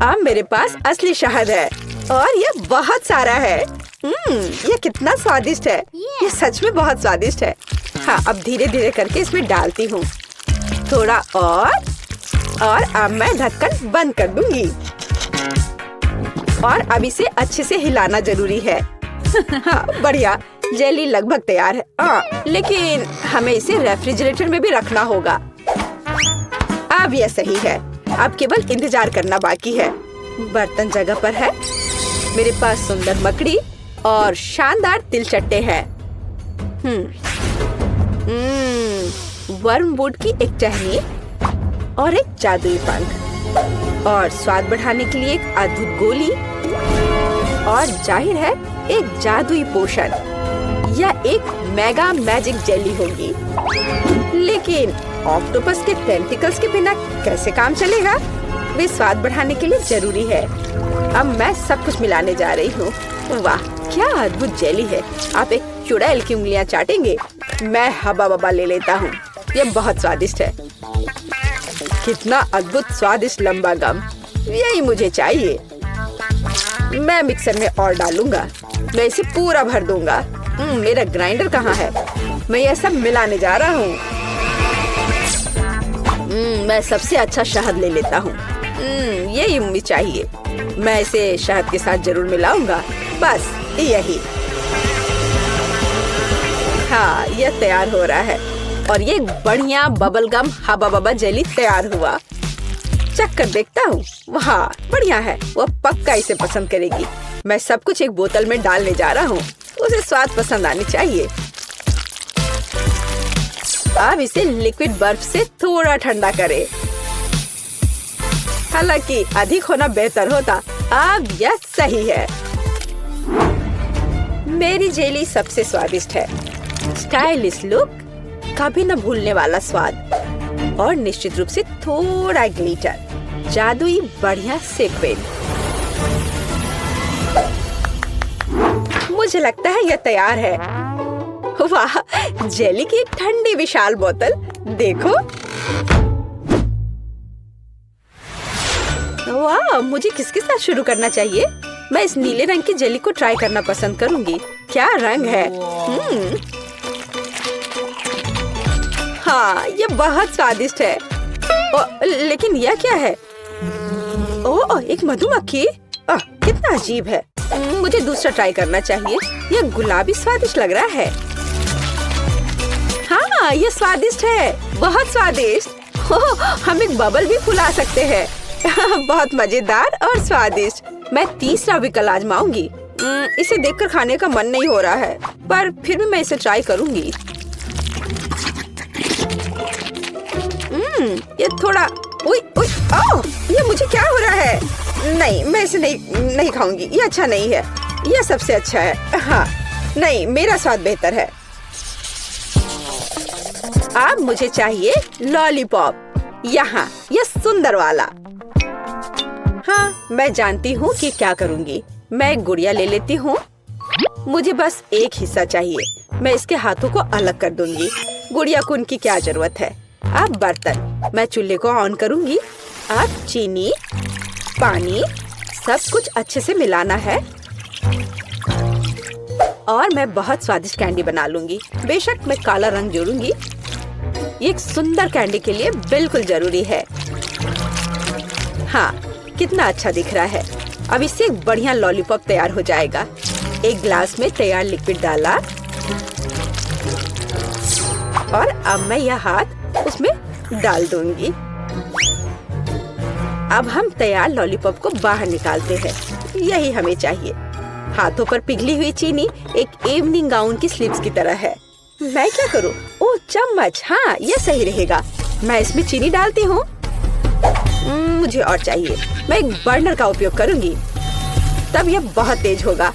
अब मेरे पास असली शहद है और ये बहुत सारा है। ये कितना स्वादिष्ट है। ये सच में बहुत स्वादिष्ट है। हाँ, अब धीरे धीरे करके इसमें डालती हूँ। थोड़ा और अब मैं ढक्कन बंद कर दूंगी। और अब इसे अच्छे से हिलाना जरूरी है। हाँ, बढ़िया, जेली लगभग तैयार है। लेकिन हमें इसे रेफ्रिजरेटर में भी रखना होगा। अब यह सही है। अब केवल इंतजार करना बाकी है। बर्तन जगह पर है। मेरे पास सुंदर मकड़ी और शानदार तिलचट्टे हैं। वर्मवुड की एक टहनी और एक जादुई पंख और स्वाद बढ़ाने के लिए एक अद्भुत गोली और जाहिर है एक जादुई पोशन या एक मेगा मैजिक जेली होगी। लेकिन ऑक्टोपस के टेंटिकल्स के बिना कैसे काम चलेगा? वे स्वाद बढ़ाने के लिए जरूरी है। अब मैं सब कुछ मिलाने जा रही हूँ। वाह, क्या अद्भुत जेली है। आप एक चुड़ैल की उंगलियां चाटेंगे। मैं हबा बबा ले लेता हूँ। यह बहुत स्वादिष्ट है। कितना अद्भुत स्वादिष्ट लंबा गम, यही मुझे चाहिए। मैं मिक्सर में और डालूंगा। मैं इसे पूरा भर दूंगा। मेरा ग्राइंडर कहाँ है? मैं यह सब मिलाने जा रहा हूँ। मैं सबसे अच्छा शहद ले लेता हूँ। यही मुझे चाहिए। मैं इसे शहद के साथ जरूर मिलाऊंगा। बस यही। हाँ, यह तैयार हो रहा है और ये बढ़िया बबल गम हबा बबा जेली तैयार हुआ। चख कर देखता हूँ। वाह, बढ़िया है। वो पक्का इसे पसंद करेगी। मैं सब कुछ एक बोतल में डालने जा रहा हूँ। उसे स्वाद पसंद आनी चाहिए। अब इसे लिक्विड बर्फ से थोड़ा ठंडा करें। हालांकि अधिक होना बेहतर होता। अब यह सही है। मेरी जेली सबसे स्वादिष्ट है। स्टाइलिश लुक, कभी न भूलने वाला स्वाद और निश्चित रूप से थोड़ा ग्लिटर, जादुई बढ़िया सीक्वेंस। मुझे लगता है यह तैयार है। वाह, जेली की एक ठंडी विशाल बोतल देखो। वाह, मुझे किसके साथ शुरू करना चाहिए? मैं इस नीले रंग की जेली को ट्राई करना पसंद करूंगी। क्या रंग है। हाँ, ये बहुत स्वादिष्ट है। लेकिन यह क्या है? ओह, एक मधुमक्खी। कितना अजीब है। मुझे दूसरा ट्राई करना चाहिए। यह गुलाबी स्वादिष्ट लग रहा है। हाँ, ये स्वादिष्ट है, बहुत स्वादिष्ट। हम एक बबल भी फुला सकते हैं। बहुत मजेदार और स्वादिष्ट। मैं तीसरा विकल्प आजमाऊंगी। इसे देखकर खाने का मन नहीं हो रहा है, पर फिर भी मैं इसे ट्राई करूंगी। ये थोड़ा ये मुझे क्या हो रहा है? नहीं, मैं इसे नहीं खाऊंगी। ये अच्छा नहीं है। यह सबसे अच्छा है। हाँ, नहीं, मेरा स्वाद बेहतर है। अब मुझे चाहिए लॉलीपॉप। यहाँ, यह सुंदर वाला। हाँ, मैं जानती हूँ कि क्या करूँगी। मैं एक गुड़िया ले लेती हूँ। मुझे बस एक हिस्सा चाहिए। मैं इसके हाथों को अलग कर दूंगी। गुड़िया को उनकी क्या जरूरत है। अब बर्तन, मैं चूल्हे को ऑन करूँगी। अब चीनी, पानी, सब कुछ अच्छे से मिलाना है। और मैं बहुत स्वादिष्ट कैंडी बना लूंगी। बेशक मैं काला रंग जोड़ूंगी। ये एक सुंदर कैंडी के लिए बिल्कुल जरूरी है। हाँ, कितना अच्छा दिख रहा है। अब इससे एक बढ़िया लॉलीपॉप तैयार हो जाएगा। एक ग्लास में तैयार लिक्विड डाला और अब मैं यह हाथ उसमें डाल दूंगी। अब हम तैयार लॉलीपॉप को बाहर निकालते हैं। यही हमें चाहिए। हाथों पर पिघली हुई चीनी एक इवनिंग गाउन की स्लीव्स की तरह है। मैं क्या करूं? ओह, चम्मच। हाँ, ये सही रहेगा। मैं इसमें चीनी डालती हूँ। मुझे और चाहिए। मैं एक बर्नर का उपयोग करूंगी, तब यह बहुत तेज होगा।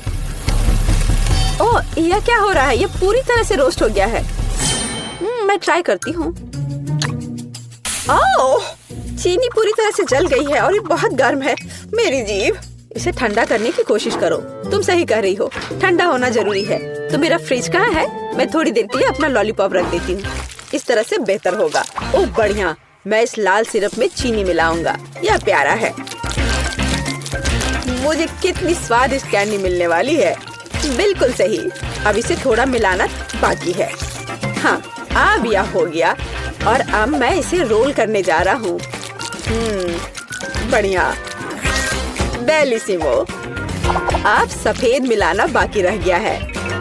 ओह, यह क्या हो रहा है? यह पूरी तरह से रोस्ट हो गया है। मैं ट्राई करती हूँ। ओह, चीनी पूरी तरह से जल गई है और ये बहुत गर्म है। मेरी जीभ। इसे ठंडा करने की कोशिश करो। तुम सही कह रही हो, ठंडा होना जरूरी है। तो मेरा फ्रिज कहाँ है? मैं थोड़ी देर के लिए अपना लॉलीपॉप रख देती हूँ। इस तरह से बेहतर होगा। ओह बढ़िया। मैं इस लाल सिरप में चीनी मिलाऊंगा। यह प्यारा है। मुझे कितनी स्वादिष्ट कैंडी मिलने वाली है। बिल्कुल सही। अब इसे थोड़ा मिलाना बाकी है। हाँ, अब यह हो गया और अब मैं इसे रोल करने जा रहा हूँ। बढ़िया, डेलिसिमो। अब सफेद मिलाना बाकी रह गया है।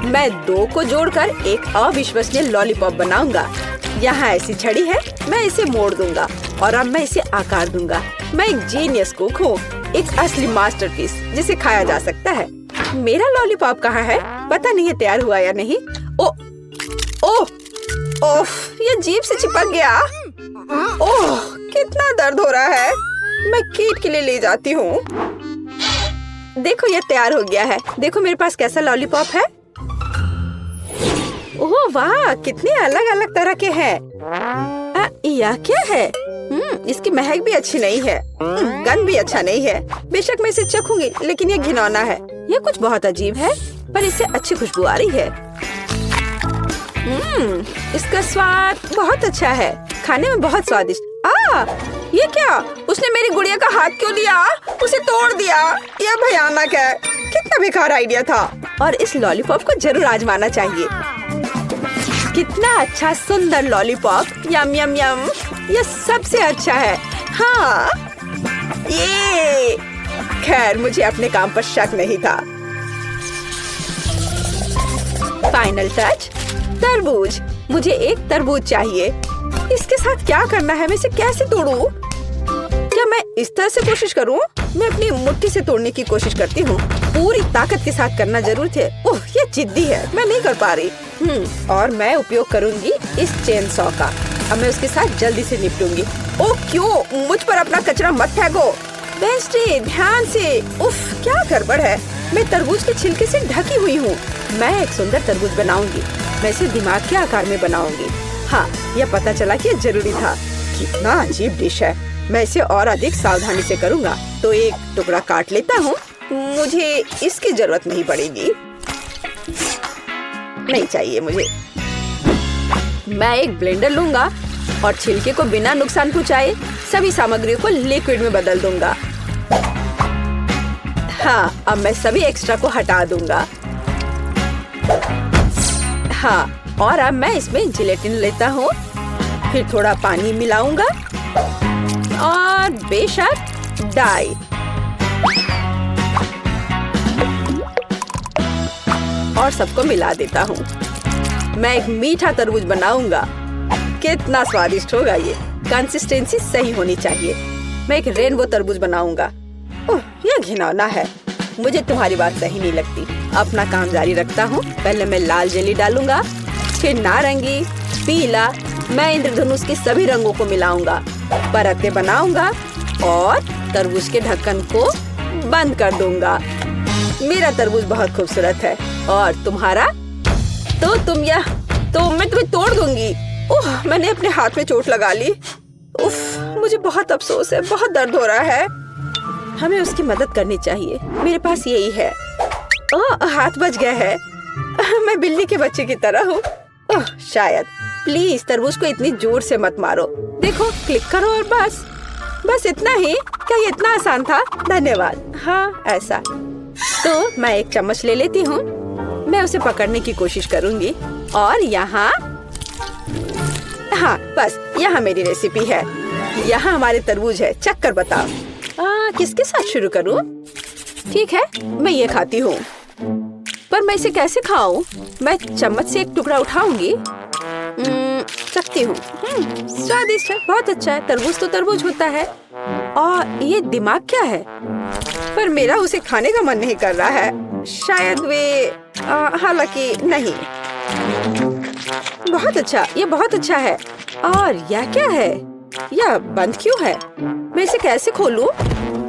मैं दो को जोड़कर एक अविश्वसनीय लॉलीपॉप बनाऊंगा। यहाँ ऐसी छड़ी है, मैं इसे मोड़ दूंगा और अब मैं इसे आकार दूंगा। मैं एक जीनियस कुक हूँ, एक असली मास्टरपीस जिसे खाया जा सकता है। मेरा लॉलीपॉप कहाँ है? पता नहीं है तैयार हुआ या नहीं। ओह, ये जीभ से चिपक गया। ओह, कितना दर्द हो रहा है। मैं कीट के लिए ले जाती हूँ। देखो, ये तैयार हो गया है। देखो मेरे पास कैसा लॉलीपॉप है। ओह वाह, कितने अलग अलग तरह के हैं। यह क्या है? इसकी महक भी अच्छी नहीं है। गंध भी अच्छा नहीं है। बेशक मैं इसे चखूंगी, लेकिन ये घिनौना है। यह कुछ बहुत अजीब है, पर इससे अच्छी खुशबू आ रही है। इसका स्वाद बहुत अच्छा है। खाने में बहुत स्वादिष्ट। ये क्या? उसने मेरी गुड़िया का हाथ क्यों लिया? उसे तोड़ दिया। यह भयानक है। कितना बेकार आइडिया था। और इस लॉलीपॉप को जरूर आजमाना चाहिए। कितना अच्छा सुंदर लॉलीपॉप। यम यम यम। यह सबसे अच्छा है। हाँ, ये। खैर, मुझे अपने काम पर शक नहीं था। फाइनल टच, तरबूज। मुझे एक तरबूज चाहिए। इसके साथ क्या करना है? मैं इसे कैसे तोड़ूं? क्या मैं इस तरह से कोशिश करूं? मैं अपनी मुट्ठी से तोड़ने की कोशिश करती हूँ। पूरी ताकत के साथ करना जरूर थे। ओह, ये जिद्दी है। मैं नहीं कर पा रही। और मैं उपयोग करूंगी इस चेन सॉ का। अब मैं उसके साथ जल्दी से निपटूंगी। ओह क्यों? मुझ पर अपना कचरा मत फेंको। वेंसडे, ध्यान से। उफ, क्या गड़बड़ है। मैं तरबूज के छिलके से ढकी हुई हूँ। मैं एक सुंदर तरबूज बनाऊंगी। मैं इसे दिमाग के आकार में बनाऊंगी। हाँ, यह पता चला कि यह जरूरी था। कितना अजीब डिश है। मैं इसे और अधिक सावधानी से करूँगा। तो एक टुकड़ा काट लेता हूँ। मुझे इसकी जरूरत नहीं पड़ेगी। नहीं चाहिए मुझे। मैं एक ब्लेंडर लूंगा और छिलके को बिना नुकसान पहुँचाए सभी सामग्रियों को लिक्विड में बदल दूंगा। हाँ, अब मैं सभी एक्स्ट्रा को हटा दूंगा। हाँ, और अब मैं इसमें जिलेटिन लेता हूँ। फिर थोड़ा पानी मिलाऊंगा और बेशक डाई। और सबको मिला देता हूँ। मैं एक मीठा तरबूज बनाऊंगा। कितना स्वादिष्ट होगा ये। कंसिस्टेंसी सही होनी चाहिए। मैं एक रेनबो तरबूज बनाऊंगा। ओह, यह घिनौना है। मुझे तुम्हारी बात सही नहीं लगती। अपना काम जारी रखता हूँ। पहले मैं लाल जेली डालूंगा, फिर नारंगी, पीला। मैं इंद्रधनुष के सभी रंगों को मिलाऊंगा, परतें बनाऊंगा और तरबूज के ढक्कन को बंद कर दूंगा। मेरा तरबूज बहुत खूबसूरत है। और तुम्हारा? तो मैं तुम्हें तोड़ दूंगी। ओह, मैंने अपने हाथ में चोट लगा ली। उफ, मुझे बहुत अफसोस है। बहुत दर्द हो रहा है। हमें उसकी मदद करनी चाहिए। मेरे पास यही है। ओह, हाथ बच गया है। मैं बिल्ली के बच्चे की तरह हूँ। ओह, शायद। प्लीज तरबूज को इतनी जोर से मत मारो। देखो, क्लिक करो और बस इतना ही। क्या ये इतना आसान था? धन्यवाद। हाँ, ऐसा। तो मैं एक चम्मच ले लेती हूँ। मैं उसे पकड़ने की कोशिश करूंगी। और यहाँ, हाँ बस यहाँ मेरी रेसिपी है। यहाँ हमारे तरबूज है, चख कर बताओ। किसके साथ शुरू करूँ? ठीक है, मैं ये खाती हूँ। पर मैं इसे कैसे खाऊं? मैं चम्मच से एक टुकड़ा उठाऊंगी। चखती हूँ। स्वादिष्ट है, बहुत अच्छा है। तरबूज तो तरबूज होता है। और ये दिमाग क्या है? पर मेरा उसे खाने का मन नहीं कर रहा है। शायद वे हालांकि नहीं। बहुत अच्छा, ये बहुत अच्छा है। और यह क्या है? यह बंद क्यों है? मैं इसे कैसे खोलूं?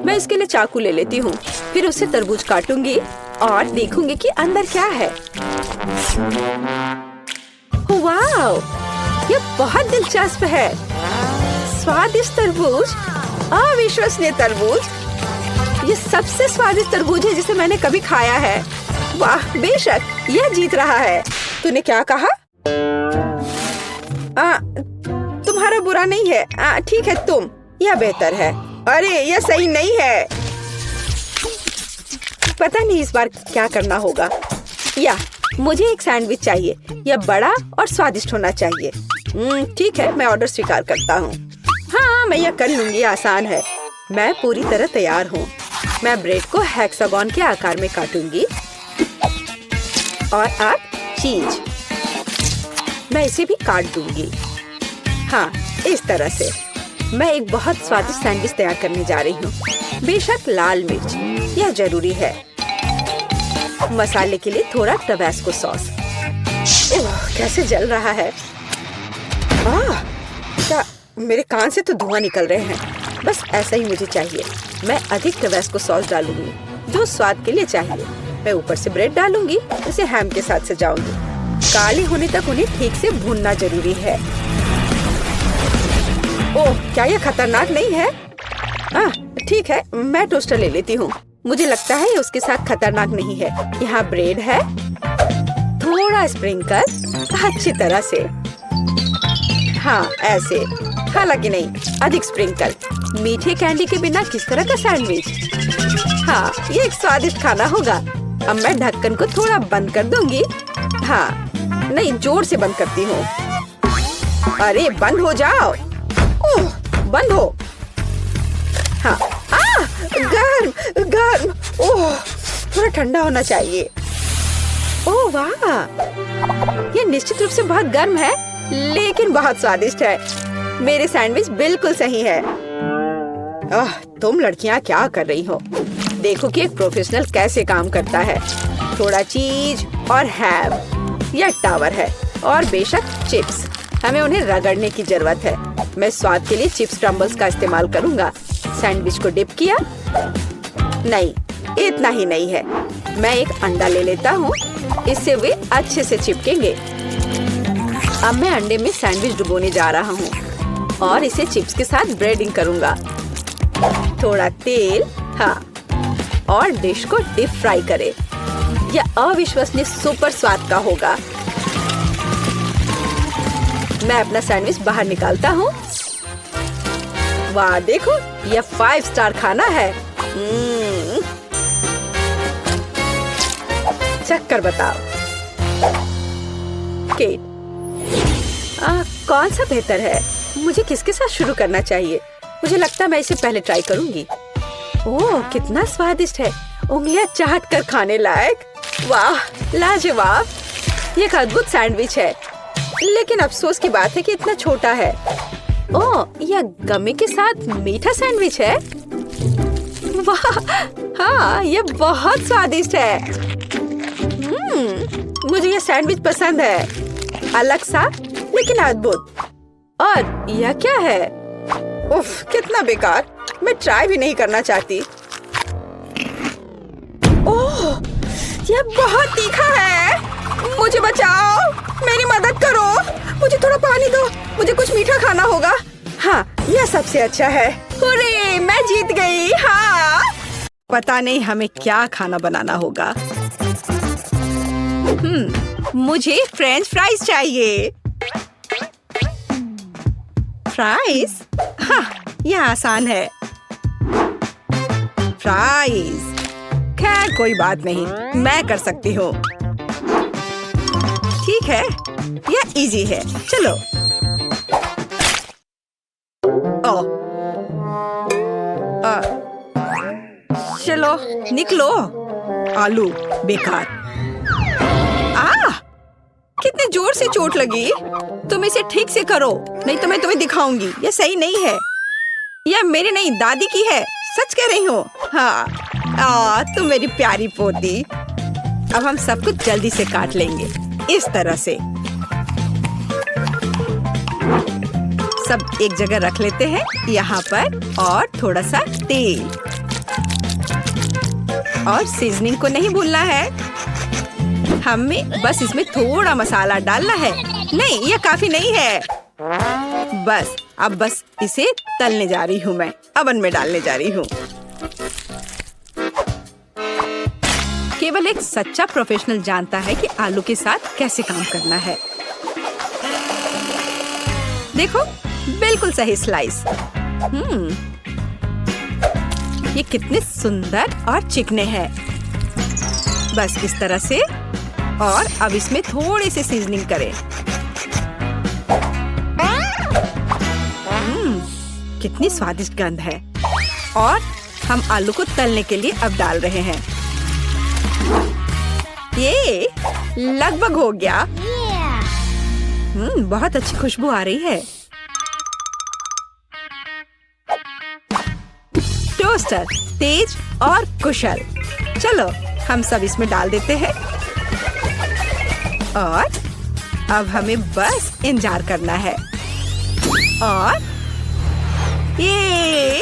मैं इसके लिए चाकू ले लेती हूँ। फिर उसे तरबूज काटूंगी और देखूंगी कि अंदर क्या है। वाओ, ये बहुत दिलचस्प है। स्वादिष्ट तरबूज, अविश्वसनीय तरबूज। ये सबसे स्वादिष्ट तरबूज है जिसे मैंने कभी खाया है। वाह, बेशक यह जीत रहा है। तूने क्या कहा? तुम्हारा बुरा नहीं है। ठीक है, तुम, यह बेहतर है। अरे यह सही नहीं है। पता नहीं इस बार क्या करना होगा। या मुझे एक सैंडविच चाहिए। यह बड़ा और स्वादिष्ट होना चाहिए। ठीक है, मैं ऑर्डर स्वीकार करता हूँ। हाँ, मैं यह कर लूंगी, आसान है। मैं पूरी तरह तैयार हूँ। मैं ब्रेड को हेक्सागोन के आकार में काटूंगी। और अब चीज, मैं इसे भी काट दूंगी। हाँ, इस तरह से मैं एक बहुत स्वादिष्ट सैंडविच तैयार करने जा रही हूँ। बेशक लाल मिर्च, यह जरूरी है। मसाले के लिए थोड़ा टबास्को सॉस। कैसे जल रहा है। क्या मेरे कान से तो धुआं निकल रहे हैं। बस ऐसा ही मुझे चाहिए। मैं अधिक टबास्को सॉस डालूंगी, जो स्वाद के लिए चाहिए। मैं ऊपर से ब्रेड डालूंगी, इसे हैम के साथ सजाऊंगी। काले होने तक उन्हें ठीक से भूनना जरूरी है। ओह, क्या यह खतरनाक नहीं है? ठीक है, मैं टोस्टर ले लेती हूँ। मुझे लगता है ये उसके साथ खतरनाक नहीं है। यहाँ ब्रेड है, थोड़ा स्प्रिंकल अच्छी तरह से। हाँ, ऐसे। हालांकि नहीं, अधिक स्प्रिंकल। मीठे कैंडी के बिना किस तरह का सैंडविच? हाँ, ये एक स्वादिष्ट खाना होगा। अब मैं ढक्कन को थोड़ा बंद कर दूंगी। हाँ, नहीं, जोर से बंद करती हूँ। अरे बंद हो जाओ। ओह, बंद हो। हाँ, गर्म गर्म। ओह, थोड़ा ठंडा होना चाहिए। ओह वाह, ये निश्चित रूप से बहुत गर्म है, लेकिन बहुत स्वादिष्ट है। मेरे सैंडविच बिल्कुल सही है। तुम लड़कियां क्या कर रही हो? देखो कि एक प्रोफेशनल कैसे काम करता है। थोड़ा चीज और हैम। यह टावर है और बेशक चिप्स। हमें उन्हें रगड़ने की जरूरत है। मैं स्वाद के लिए चिप्स क्रम्बल्स का इस्तेमाल करूंगा। सैंडविच को डिप किया। नहीं, इतना ही नहीं है। मैं एक अंडा ले लेता हूँ, इससे वे अच्छे से चिपकेंगे। अब मैं अंडे में सैंडविच डुबोने जा रहा हूँ और इसे चिप्स के साथ ब्रेडिंग करूंगा। थोड़ा तेल, हाँ, और डिश को डीप फ्राई करें। यह अविश्वसनीय सुपर स्वाद का होगा। मैं अपना सैंडविच बाहर निकालता हूँ। वाह, देखो, यह 5 स्टार खाना है। चख कर बताओ। केट, कौन सा बेहतर है? मुझे किसके साथ शुरू करना चाहिए? मुझे लगता है मैं इसे पहले ट्राई करूंगी। ओह, कितना स्वादिष्ट है। उंगलियां चाट कर खाने लायक। वाह, लाजवाब। ये एक अद्भुत सैंडविच है, लेकिन अफसोस की बात है कि इतना छोटा है। ओह, यह गमी के साथ मीठा सैंडविच है। वाह, हाँ, यह बहुत स्वादिष्ट है। मुझे यह सैंडविच पसंद है। अलग सा, लेकिन अद्भुत। और यह क्या है? उफ, कितना बेकार। मैं ट्राई भी नहीं करना चाहती। ओह, यह बहुत तीखा है। मुझे बचाओ, मेरी मदद करो। मुझे थोड़ा पानी दो, मुझे कुछ मीठा खाना होगा। हाँ, यह सबसे अच्छा है। हुर्रे, मैं जीत गई। हाँ, पता नहीं हमें क्या खाना बनाना होगा। मुझे फ्रेंच फ्राइज चाहिए। फ्राइज? हाँ, यह आसान है। फ्राइज, खैर कोई बात नहीं, मैं कर सकती हूँ। है, यह इजी है। चलो। ओ, चलो निकलो। आलू बेकार। कितने जोर से चोट लगी। तुम इसे ठीक से करो, नहीं तो मैं तुम्हें दिखाऊंगी। यह सही नहीं है। यह मेरी नहीं, दादी की है। सच कह रही हूँ। हाँ, तुम मेरी प्यारी पोती। अब हम सब कुछ जल्दी से काट लेंगे, इस तरह से। सब एक जगह रख लेते हैं यहाँ पर, और थोड़ा सा तेल और सीजनिंग को नहीं भूलना है। हमें बस इसमें थोड़ा मसाला डालना है। नहीं, यह काफी नहीं है। बस इसे तलने जा रही हूँ मैं। अवन में डालने जा रही हूँ। केवल एक सच्चा प्रोफेशनल जानता है कि आलू के साथ कैसे काम करना है। देखो, बिल्कुल सही स्लाइस। ये कितने सुंदर और चिकने हैं। बस इस तरह से। और अब इसमें थोड़ी सी सीजनिंग करें। कितनी स्वादिष्ट गंध है। और हम आलू को तलने के लिए अब डाल रहे हैं। ये लगभग हो गया। बहुत अच्छी खुशबू आ रही है। टोस्टर तेज और कुशल। चलो हम सब इसमें डाल देते हैं। और अब हमें बस इंतजार करना है। और ये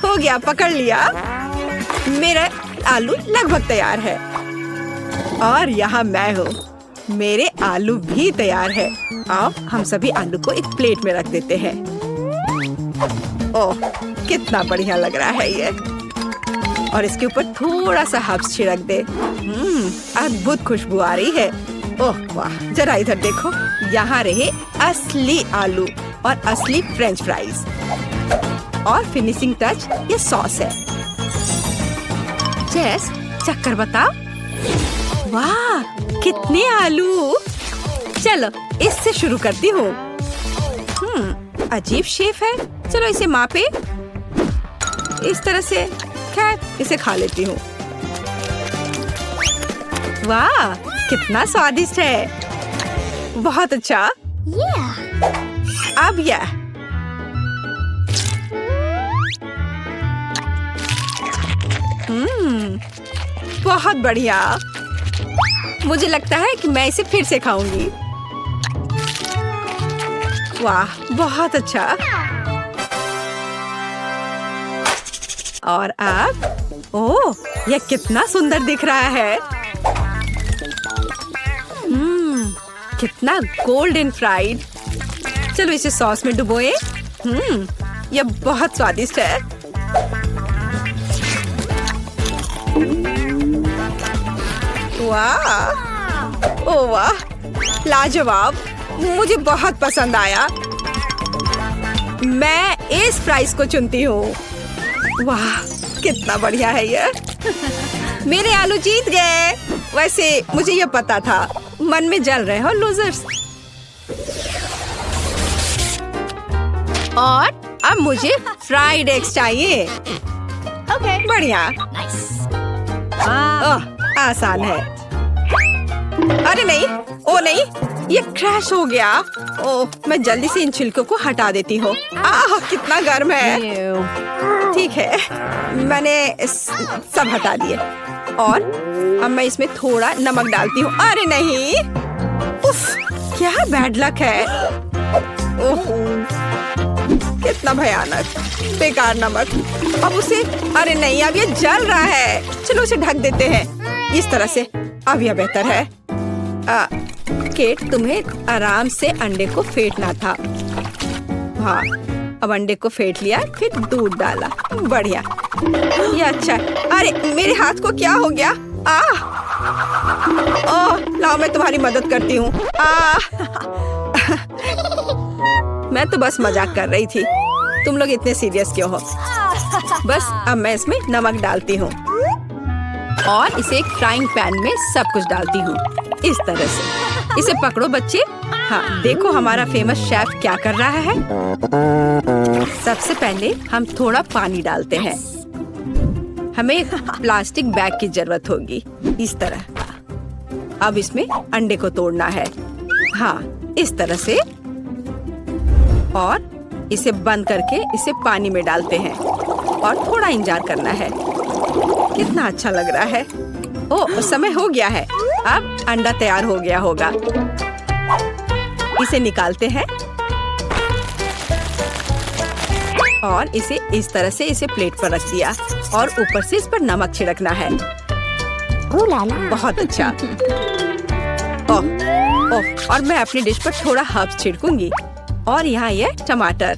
हो गया, पकड़ लिया। मेरा आलू लगभग तैयार है। और यहाँ मैं हूँ। मेरे आलू भी तैयार है। अब हम सभी आलू को एक प्लेट में रख देते हैं। ओह, कितना बढ़िया लग रहा है ये। और इसके ऊपर थोड़ा सा हर्ब्स छिड़क दे। अद्भुत खुशबू आ रही है। ओह वाह, जरा इधर देखो। यहाँ रहे असली आलू और असली फ्रेंच फ्राइज। और फिनिशिंग टच ये सॉस है। जेस, चक्कर बताओ। वाह, कितने आलू। चलो इससे शुरू करती हूँ। अजीब शेप है। चलो इसे मापे। इस तरह से। खैर, इसे खा लेती हूँ। वाह, कितना स्वादिष्ट है। बहुत अच्छा। अब यह। बहुत बढ़िया। मुझे लगता है कि मैं इसे फिर से खाऊंगी। वाह, बहुत अच्छा। और अब, ओह, यह कितना सुंदर दिख रहा है। कितना गोल्डन फ्राइड। चलो इसे सॉस में डुबोए। यह बहुत स्वादिष्ट है। वाह, ओह वाह, लाजवाब। मुझे बहुत पसंद आया। मैं इस फ्राइज को चुनती हूँ। वाह, कितना बढ़िया है ये। मेरे आलू जीत गए। वैसे मुझे ये पता था। मन में जल रहे हो लूजर्स। और अब मुझे फ्राइड एग्स चाहिए। बढ़िया। ओह, आसान है। अरे नहीं, ओ नहीं, ये क्रैश हो गया। ओह, मैं जल्दी से इन छिलकों को हटा देती हूँ। कितना गर्म है। ठीक है, मैंने सब हटा दिए। और अब मैं इसमें थोड़ा नमक डालती हूँ। अरे नहीं, उफ, क्या बैड लक है। ओह, कितना भयानक, बेकार नमक। अब उसे, अरे नहीं, अब ये जल रहा है। चलो उसे ढक देते हैं इस तरह से। अब यह बेहतर है। केट, तुम्हें आराम से अंडे को फेंटना था। हाँ, अब अंडे को फेंट लिया, फिर दूध डाला। बढ़िया, ये अच्छा। अरे मेरे हाथ को क्या हो गया। ओह, लाओ मैं तुम्हारी मदद करती हूँ। मैं तो बस मजाक कर रही थी। तुम लोग इतने सीरियस क्यों हो। बस अब मैं इसमें नमक डालती हूँ और इसे एक फ्राइंग पैन में सब कुछ डालती हूँ, इस तरह से। इसे पकड़ो बच्चे। हाँ, देखो हमारा फेमस शेफ क्या कर रहा है। सबसे पहले हम थोड़ा पानी डालते हैं। हमें एक प्लास्टिक बैग की जरूरत होगी, इस तरह। अब इसमें अंडे को तोड़ना है। हाँ, इस तरह से। और इसे बंद करके इसे पानी में डालते हैं और थोड़ा इंतजार करना है। कितना अच्छा लग रहा है। ओह, समय हो गया है। अब अंडा तैयार हो गया होगा। इसे निकालते हैं और इसे इस तरह से इसे प्लेट पर रख दिया और ऊपर से इस पर नमक छिड़कना है। बहुत अच्छा। ओह, और मैं अपनी डिश पर थोड़ा हर्ब्स छिड़कूंगी। और यहाँ ये टमाटर।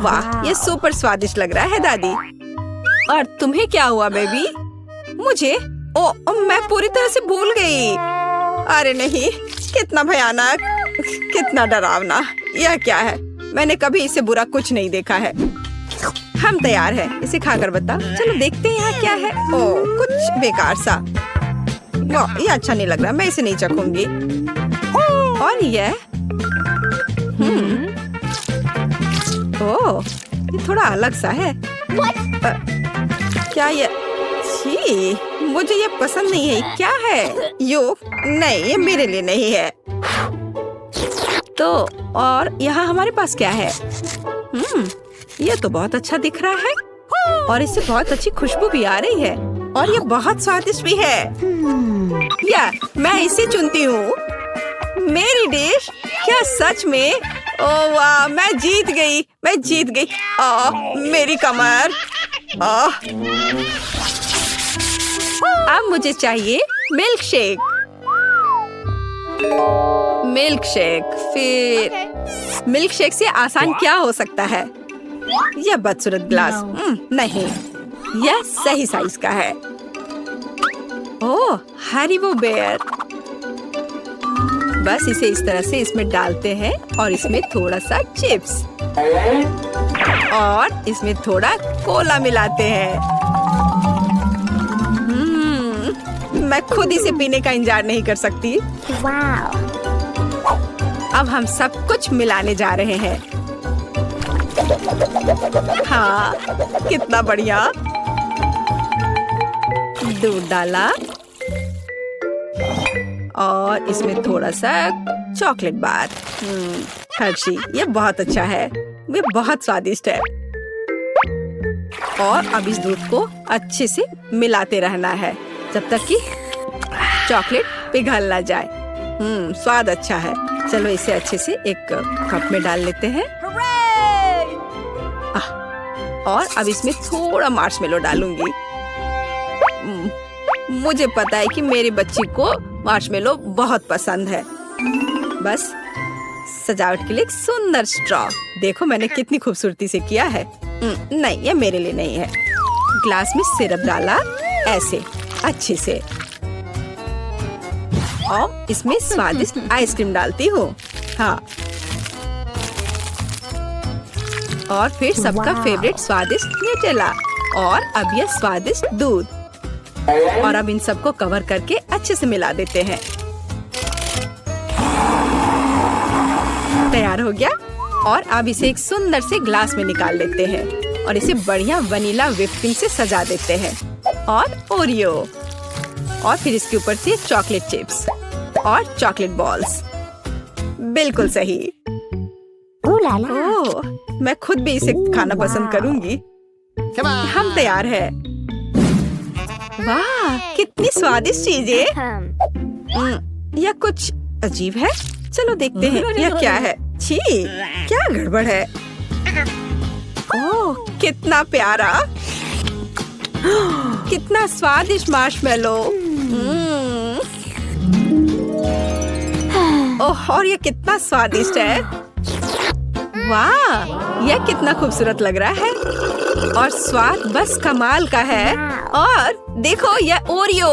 वाह, ये सुपर स्वादिष्ट लग रहा है दादी। और तुम्हें क्या हुआ बेबी? मुझे? मैं पूरी तरह से भूल गई। अरे नहीं, कितना भयानक, कितना डरावना। यह क्या है? मैंने कभी इससे बुरा कुछ नहीं देखा है। हम तैयार हैं। इसे खाकर बताओ। चलो देखते हैं यहाँ क्या है। ओह, कुछ बेकार सा। वाह, ये अच्छा नहीं लग रहा। मैं इसे नहीं चखूंगी। और ये ओह, ये थोड़ा अलग सा है। क्या ये? छी, मुझे ये पसंद नहीं है। क्या है? नहीं, ये मेरे लिए नहीं है। तो और यहाँ हमारे पास क्या है? ये तो बहुत अच्छा दिख रहा है और इससे बहुत अच्छी खुशबू भी आ रही है और ये बहुत स्वादिष्ट भी है। या मैं इसे चुनती हूँ। मेरी डिश। क्या सच में? ओह वाह, मैं जीत गई। मेरी कमर। अब मुझे चाहिए मिल्क शेक। फिर मिल्क शेक से आसान क्या हो सकता है? यह बदसूरत ग्लास। नहीं, यह सही साइज का है। ओह, हरीबो बेयर। बस इसे इस तरह से इसमें डालते हैं और इसमें थोड़ा सा चिप्स और इसमें थोड़ा कोला मिलाते हैं। मैं खुद इसे पीने का इंतजार नहीं कर सकती। अब हम सब कुछ मिलाने जा रहे हैं। हाँ, कितना बढ़िया। दूध डाला और इसमें थोड़ा सा चॉकलेट बार। हर्शी, ये बहुत अच्छा है। ये बहुत स्वादिष्ट है। और अब इस दूध को अच्छे से मिलाते रहना है जब तक कि चॉकलेट पिघल ना जाए। स्वाद अच्छा है। चलो इसे अच्छे से एक कप में डाल लेते हैं। और अब इसमें थोड़ा मार्शमेलो डालूंगी। मुझे पता है कि मेरी बच्ची को मार्शमेलो बहुत पसंद है। बस सजावट के लिए एक सुंदर स्ट्रॉ। देखो मैंने कितनी खूबसूरती से किया है। नहीं, ये मेरे लिए नहीं है। ग्लास में सिरप डाला ऐसे अच्छे से और इसमें स्वादिष्ट आइसक्रीम डालती हूँ। हाँ, और फिर सबका फेवरेट स्वादिष्ट न्यूटेला और अब यह स्वादिष्ट दूध। और अब इन सबको कवर करके अच्छे से मिला देते हैं। तैयार हो गया। और अब इसे एक सुंदर से ग्लास में निकाल लेते हैं और इसे बढ़िया वनीला व्हिपिंग से सजा देते हैं और ओरियो और फिर इसके ऊपर से चॉकलेट चिप्स और चॉकलेट बॉल्स। बिल्कुल सही। ओह, मैं खुद भी इसे खाना पसंद करूंगी। हम तैयार हैं। वाह, कितनी स्वादिष्ट चीजें। यह कुछ अजीब है। चलो देखते हैं यह क्या है। छी, क्या गड़बड़ है? ओह, कितना प्यारा, कितना स्वादिष्ट मार्शमेलो। ओह, और ये कितना स्वादिष्ट है। वाह, यह कितना खूबसूरत लग रहा है और स्वाद बस कमाल का है। और देखो यह ओरियो।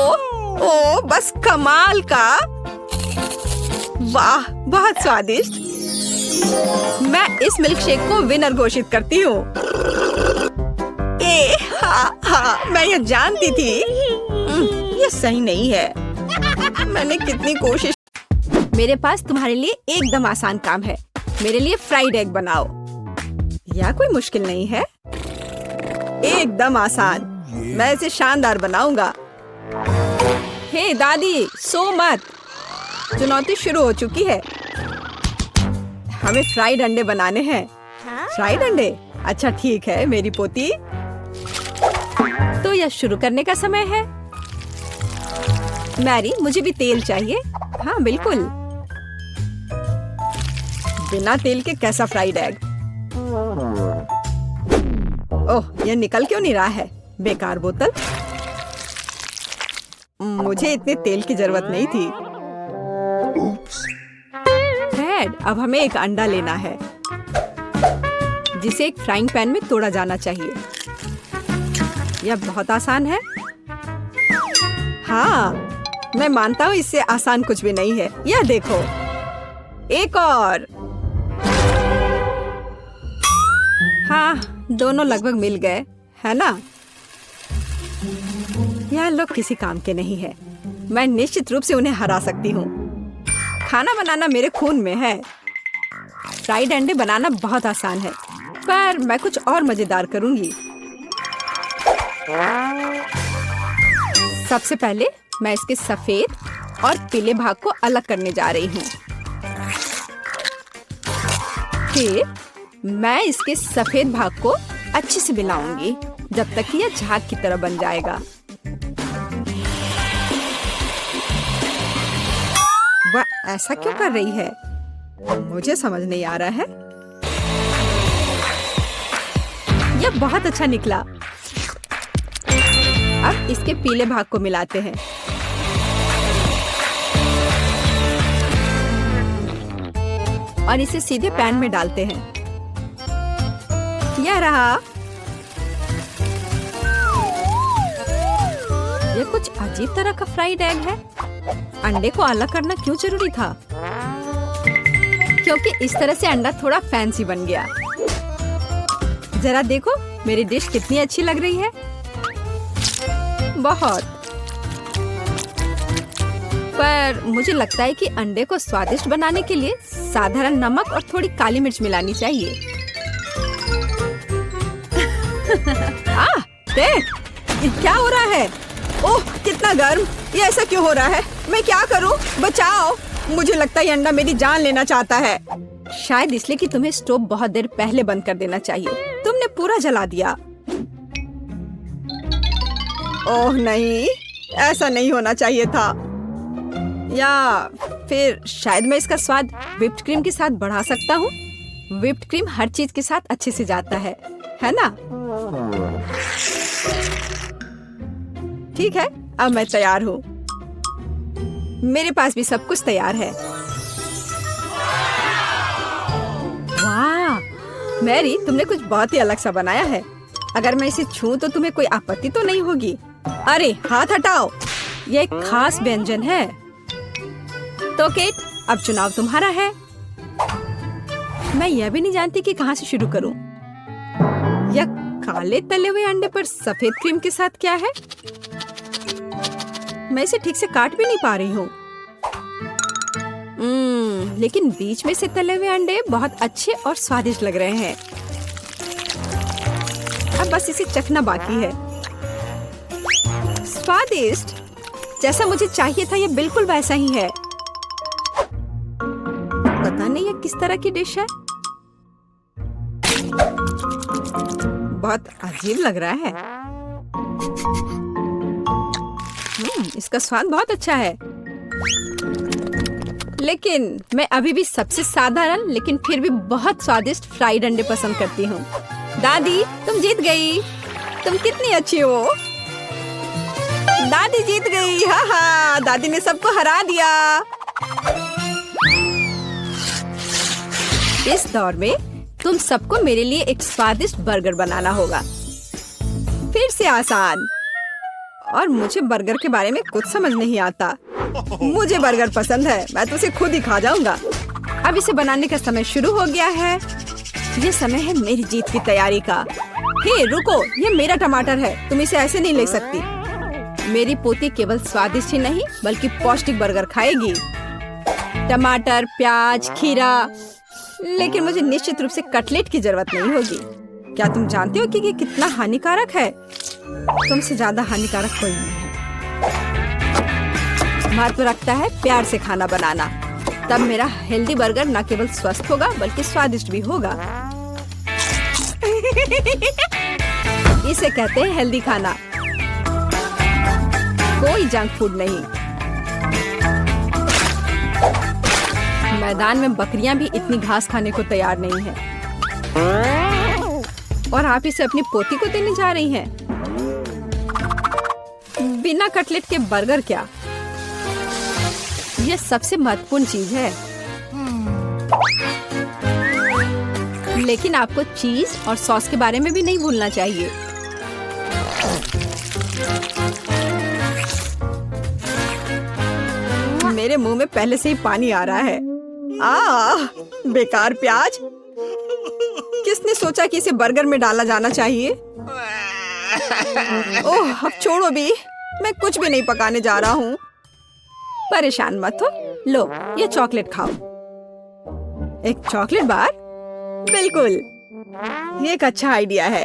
ओह, बस कमाल का। वाह, बहुत स्वादिष्ट। मैं इस मिल्क शेक को विनर घोषित करती हूँ। हाँ, मैं ये जानती थी। ये सही नहीं है। मैंने कितनी कोशिश मेरे पास तुम्हारे लिए एकदम आसान काम है। मेरे लिए फ्राइड एग बनाओ। यह कोई मुश्किल नहीं है, एकदम आसान। मैं इसे शानदार बनाऊंगा। हे दादी, सो मत। चुनौती शुरू हो चुकी है। हमें फ्राइड अंडे बनाने हैं। फ्राइड अंडे? अच्छा ठीक है मेरी पोती। तो यह शुरू करने का समय है। मैरी, मुझे भी तेल चाहिए। हाँ बिल्कुल। बिना तेल के कैसा फ्राइड एग? ओह, यह निकल क्यों नहीं रहा है? बेकार बोतल। मुझे इतने तेल की जरूरत नहीं थी। फ्रेड, अब हमें एक अंडा लेना है जिसे एक फ्राइंग पैन में तोड़ा जाना चाहिए। यह बहुत आसान है। हाँ, मैं मानता हूँ इससे आसान कुछ भी नहीं है। यह देखो, एक और। हाँ, दोनों लगभग मिल गए, है ना? यह लोग किसी काम के नहीं है। मैं निश्चित रूप से उन्हें हरा सकती हूँ। खाना बनाना मेरे खून में है। फ्राइड अंडे बनाना बहुत आसान है, पर मैं कुछ और मजेदार करूंगी। सबसे पहले मैं इसके सफेद और पीले भाग को अलग करने जा रही हूँ। फिर मैं इसके सफेद भाग को अच्छे से मिलाऊंगी जब तक कि यह झाग की तरह बन जाएगा। वह ऐसा क्यों कर रही है? मुझे समझ नहीं आ रहा है। यह बहुत अच्छा निकला। अब इसके पीले भाग को मिलाते हैं। और इसे सीधे पैन में डालते हैं। यह रहा। यह कुछ अजीब तरह का फ्राइड एग है। अंडे को अलग करना क्यों जरूरी था? क्योंकि इस तरह से अंडा थोड़ा फैंसी बन गया। जरा देखो मेरी डिश कितनी अच्छी लग रही है। बहुत। पर मुझे लगता है कि अंडे को स्वादिष्ट बनाने के लिए साधारण नमक और थोड़ी काली मिर्च मिलानी चाहिए। देख, ये क्या हो रहा है? ओह, कितना गर्म! ये ऐसा क्यों हो रहा है? मैं क्या करूं? बचाओ! मुझे लगता है ये अंडा मेरी जान लेना चाहता है। शायद इसलिए कि तुम्हें स्टोव बहुत देर पहले बंद कर देना चाहिए। तुमने पूरा जला दिया। ओह नहीं, ऐसा नहीं होना चाहिए था। या फिर शायद मैं इसका स्वाद व्हिप्ड क्रीम के साथ बढ़ा सकता हूँ। व्हिप्ड क्रीम हर चीज के साथ अच्छे से जाता है ना? ठीक है, अब मैं तैयार हूँ। मेरे पास भी सब कुछ तैयार है। वाह, मैरी, तुमने कुछ बहुत ही अलग सा बनाया है। अगर मैं इसे छूं तो तुम्हें कोई आपत्ति तो नहीं होगी? अरे हाथ हटाओ, ये एक खास व्यंजन है। तो केट, अब चुनाव तुम्हारा है। मैं यह भी नहीं जानती कि कहाँ से शुरू करूं। यह काले तले हुए अंडे पर सफेद क्रीम के साथ क्या है? मैं इसे ठीक से काट भी नहीं पा रही हूँ। लेकिन बीच में से तले हुए अंडे बहुत अच्छे और स्वादिष्ट लग रहे हैं। अब बस इसे चखना बाकी है। स्वादिष्ट, जैसा मुझे चाहिए था, यह बिल्कुल वैसा ही है। पता नहीं यह किस तरह की डिश है। बहुत अजीब लग रहा है। इसका स्वाद बहुत अच्छा है। लेकिन मैं अभी भी सबसे साधारण लेकिन फिर भी बहुत स्वादिष्ट फ्राइड अंडे पसंद करती हूँ। दादी, तुम जीत गई। तुम कितनी अच्छी हो। दादी जीत गई। हाँ हाँ, दादी ने सबको हरा दिया। इस दौर में तुम सबको मेरे लिए एक स्वादिष्ट बर्गर बनाना होगा। फिर से आसान। और मुझे बर्गर के बारे में कुछ समझ नहीं आता। मुझे बर्गर पसंद है, मैं तो उसे खुद ही खा जाऊंगा। अब इसे बनाने का समय शुरू हो गया है। ये समय है मेरी जीत की तैयारी का। हे रुको, ये मेरा टमाटर है, तुम इसे ऐसे नहीं ले सकती। मेरी पोती केवल स्वादिष्ट ही नहीं बल्कि पौष्टिक बर्गर खाएगी। टमाटर, प्याज, खीरा। लेकिन मुझे निश्चित रूप से कटलेट की जरूरत नहीं होगी। क्या तुम जानते हो कि ये कितना हानिकारक है? तुमसे ज्यादा हानिकारक कोई नहीं है। महत्व रखता है प्यार से खाना बनाना। तब मेरा हेल्दी बर्गर न केवल स्वस्थ होगा बल्कि स्वादिष्ट भी होगा। इसे कहते हैं हेल्दी खाना, कोई जंक फूड नहीं। मैदान में बकरियां भी इतनी घास खाने को तैयार नहीं है, और आप इसे अपनी पोती को देने जा रही हैं। बिना कटलेट के बर्गर क्या? यह सबसे महत्वपूर्ण चीज है। लेकिन आपको चीज और सॉस के बारे में भी नहीं भूलना चाहिए। मेरे मुंह में पहले से ही पानी आ रहा है। बेकार प्याज। किसने सोचा कि इसे बर्गर में डाला जाना चाहिए? ओह, अब छोड़ो भी, मैं कुछ भी नहीं पकाने जा रहा हूँ। परेशान मत हो। लो, ये चॉकलेट खाओ। एक चॉकलेट बार? बिल्कुल, ये एक अच्छा आइडिया है।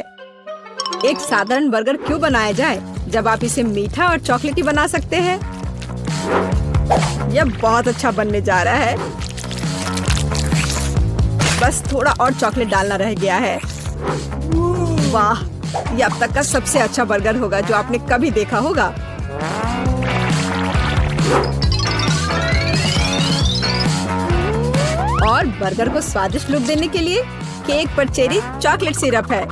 एक साधारण बर्गर क्यों बनाया जाए जब आप इसे मीठा और चॉकलेटी बना सकते हैं? यह बहुत अच्छा बनने जा रहा है। बस थोड़ा और चॉकलेट डालना रह गया है। वाह, यह अब तक का सबसे अच्छा बर्गर होगा जो आपने कभी देखा होगा। और बर्गर को स्वादिष्ट लुक देने के लिए केक पर चेरी चॉकलेट सिरप है।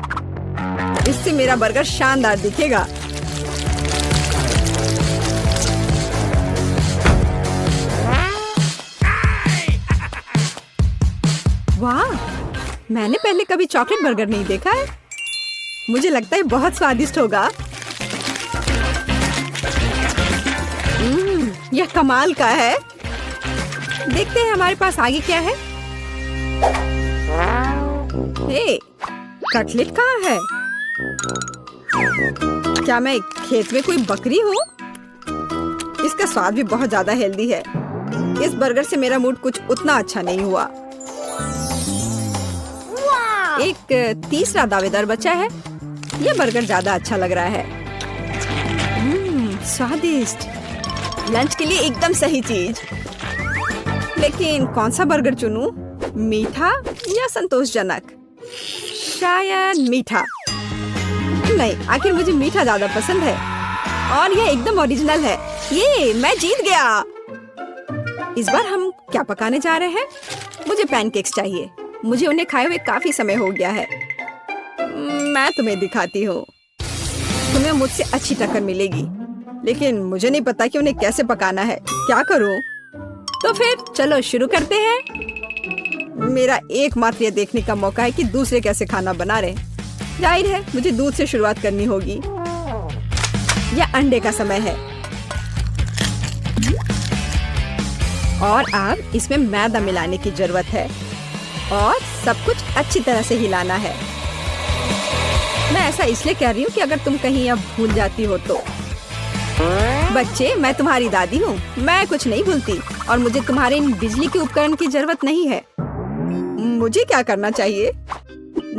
इससे मेरा बर्गर शानदार दिखेगा। वाह, मैंने पहले कभी चॉकलेट बर्गर नहीं देखा है। मुझे लगता है बहुत स्वादिष्ट होगा। यह कमाल का है। देखते हैं हमारे पास आगे क्या है। हे, कटलेट कहाँ है? क्या मैं खेत में कोई बकरी हूँ? इसका स्वाद भी बहुत ज्यादा हेल्दी है। इस बर्गर से मेरा मूड कुछ उतना अच्छा नहीं हुआ। एक तीसरा दावेदार बचा है। यह बर्गर ज्यादा अच्छा लग रहा है। स्वादिष्ट। लंच के लिए एकदम सही चीज। लेकिन कौन सा बर्गर चुनूं? मीठा या संतोषजनक? शायद मीठा। नहीं, आखिर मुझे मीठा ज्यादा पसंद है। और यह एकदम ओरिजिनल है। ये मैं जीत गया। इस बार हम क्या पकाने जा रहे हैं? मुझे पैनकेक्स चाहिए। मुझे उन्हें खाए हुए काफी समय हो गया है। मैं तुम्हें दिखाती हूँ। तुम्हें मुझसे अच्छी टक्कर मिलेगी, लेकिन मुझे नहीं पता कि उन्हें कैसे पकाना है। क्या करूँ? तो फिर चलो शुरू करते हैं। मेरा एकमात्र ये देखने का मौका है कि दूसरे कैसे खाना बना रहे। जाहिर है मुझे दूध से शुरुआत करनी होगी। यह अंडे का समय है। और अब इसमें मैदा मिलाने की जरूरत है और सब कुछ अच्छी तरह से हिलाना है। मैं ऐसा इसलिए कह रही हूँ कि अगर तुम कहीं अब भूल जाती हो तो। बच्चे, मैं तुम्हारी दादी हूँ। मैं कुछ नहीं भूलती और मुझे तुम्हारे इन बिजली के उपकरण की जरूरत नहीं है। मुझे क्या करना चाहिए?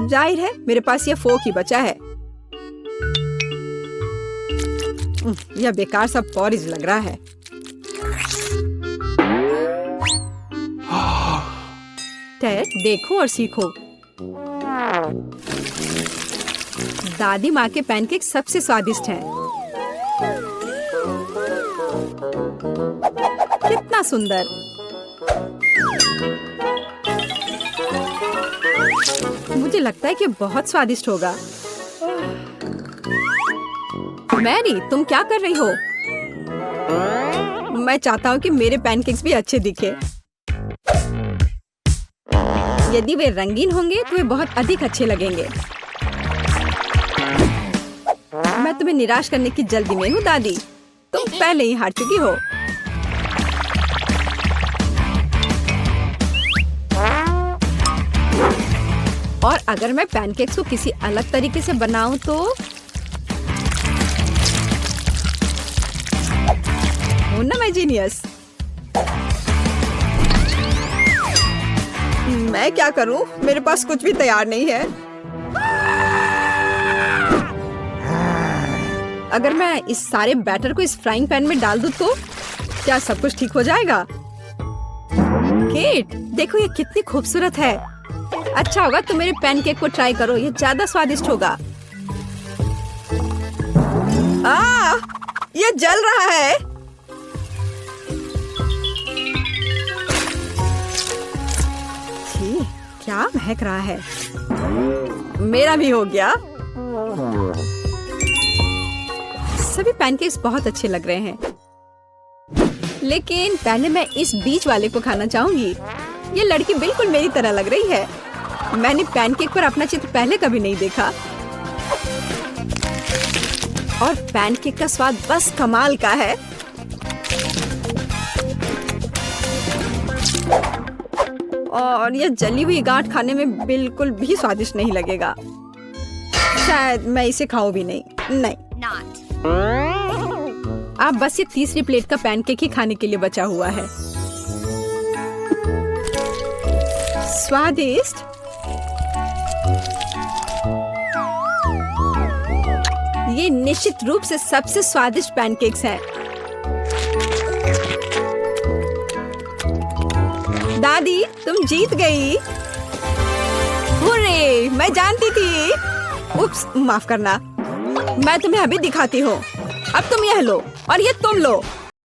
जाहिर है मेरे पास यह फोक ही बचा है। यह बेकार सा पॉरिज लग रहा है। टेड, देखो और सीखो। दादी माँ के पैनकेक सबसे स्वादिष्ट हैं। कितना सुंदर। मुझे लगता है कि बहुत स्वादिष्ट होगा। मैरी, तुम क्या कर रही हो? मैं चाहता हूँ कि मेरे पैनकेक्स भी अच्छे दिखे। यदि वे रंगीन होंगे तो वे बहुत अधिक अच्छे लगेंगे। मैं तुम्हें निराश करने की जल्दी में हूँ दादी। तुम पहले ही हार चुकी हो। और अगर मैं पैनकेक्स को किसी अलग तरीके से बनाऊं तो हूं ना मैं जीनियस। मैं क्या करूं? मेरे पास कुछ भी तैयार नहीं है। अगर मैं इस सारे बैटर को इस फ्राइंग पैन में डाल दूं तो क्या सब कुछ ठीक हो जाएगा? केट, देखो ये कितनी खूबसूरत है। अच्छा होगा तुम मेरे पैनकेक को ट्राई करो, ये ज्यादा स्वादिष्ट होगा। ये जल रहा है। छी, क्या महक रहा है। मेरा भी हो गया। सभी पैनकेक्स बहुत अच्छे लग रहे हैं, लेकिन पहले मैं इस बीच वाले को खाना चाहूंगी। ये लड़की बिल्कुल मेरी तरह लग रही है। मैंने पैनकेक पर अपना चित्र पहले कभी नहीं देखा और पैनकेक का स्वाद बस कमाल का है। और ये जली हुई गांठ खाने में बिल्कुल भी स्वादिष्ट नहीं लगेगा। शायद मैं इसे खाऊं भी नहीं। अब बस ये तीसरी प्लेट का पैनकेक ही खाने के लिए बचा हुआ है। स्वादिष्ट। ये निश्चित रूप से सबसे स्वादिष्ट पैनकेक्स हैं। दादी, तुम जीत गई। हुर्रे, मैं जानती थी। उप्स, माफ करना। मैं तुम्हें अभी दिखाती हूँ। अब तुम यह लो और ये तुम लो।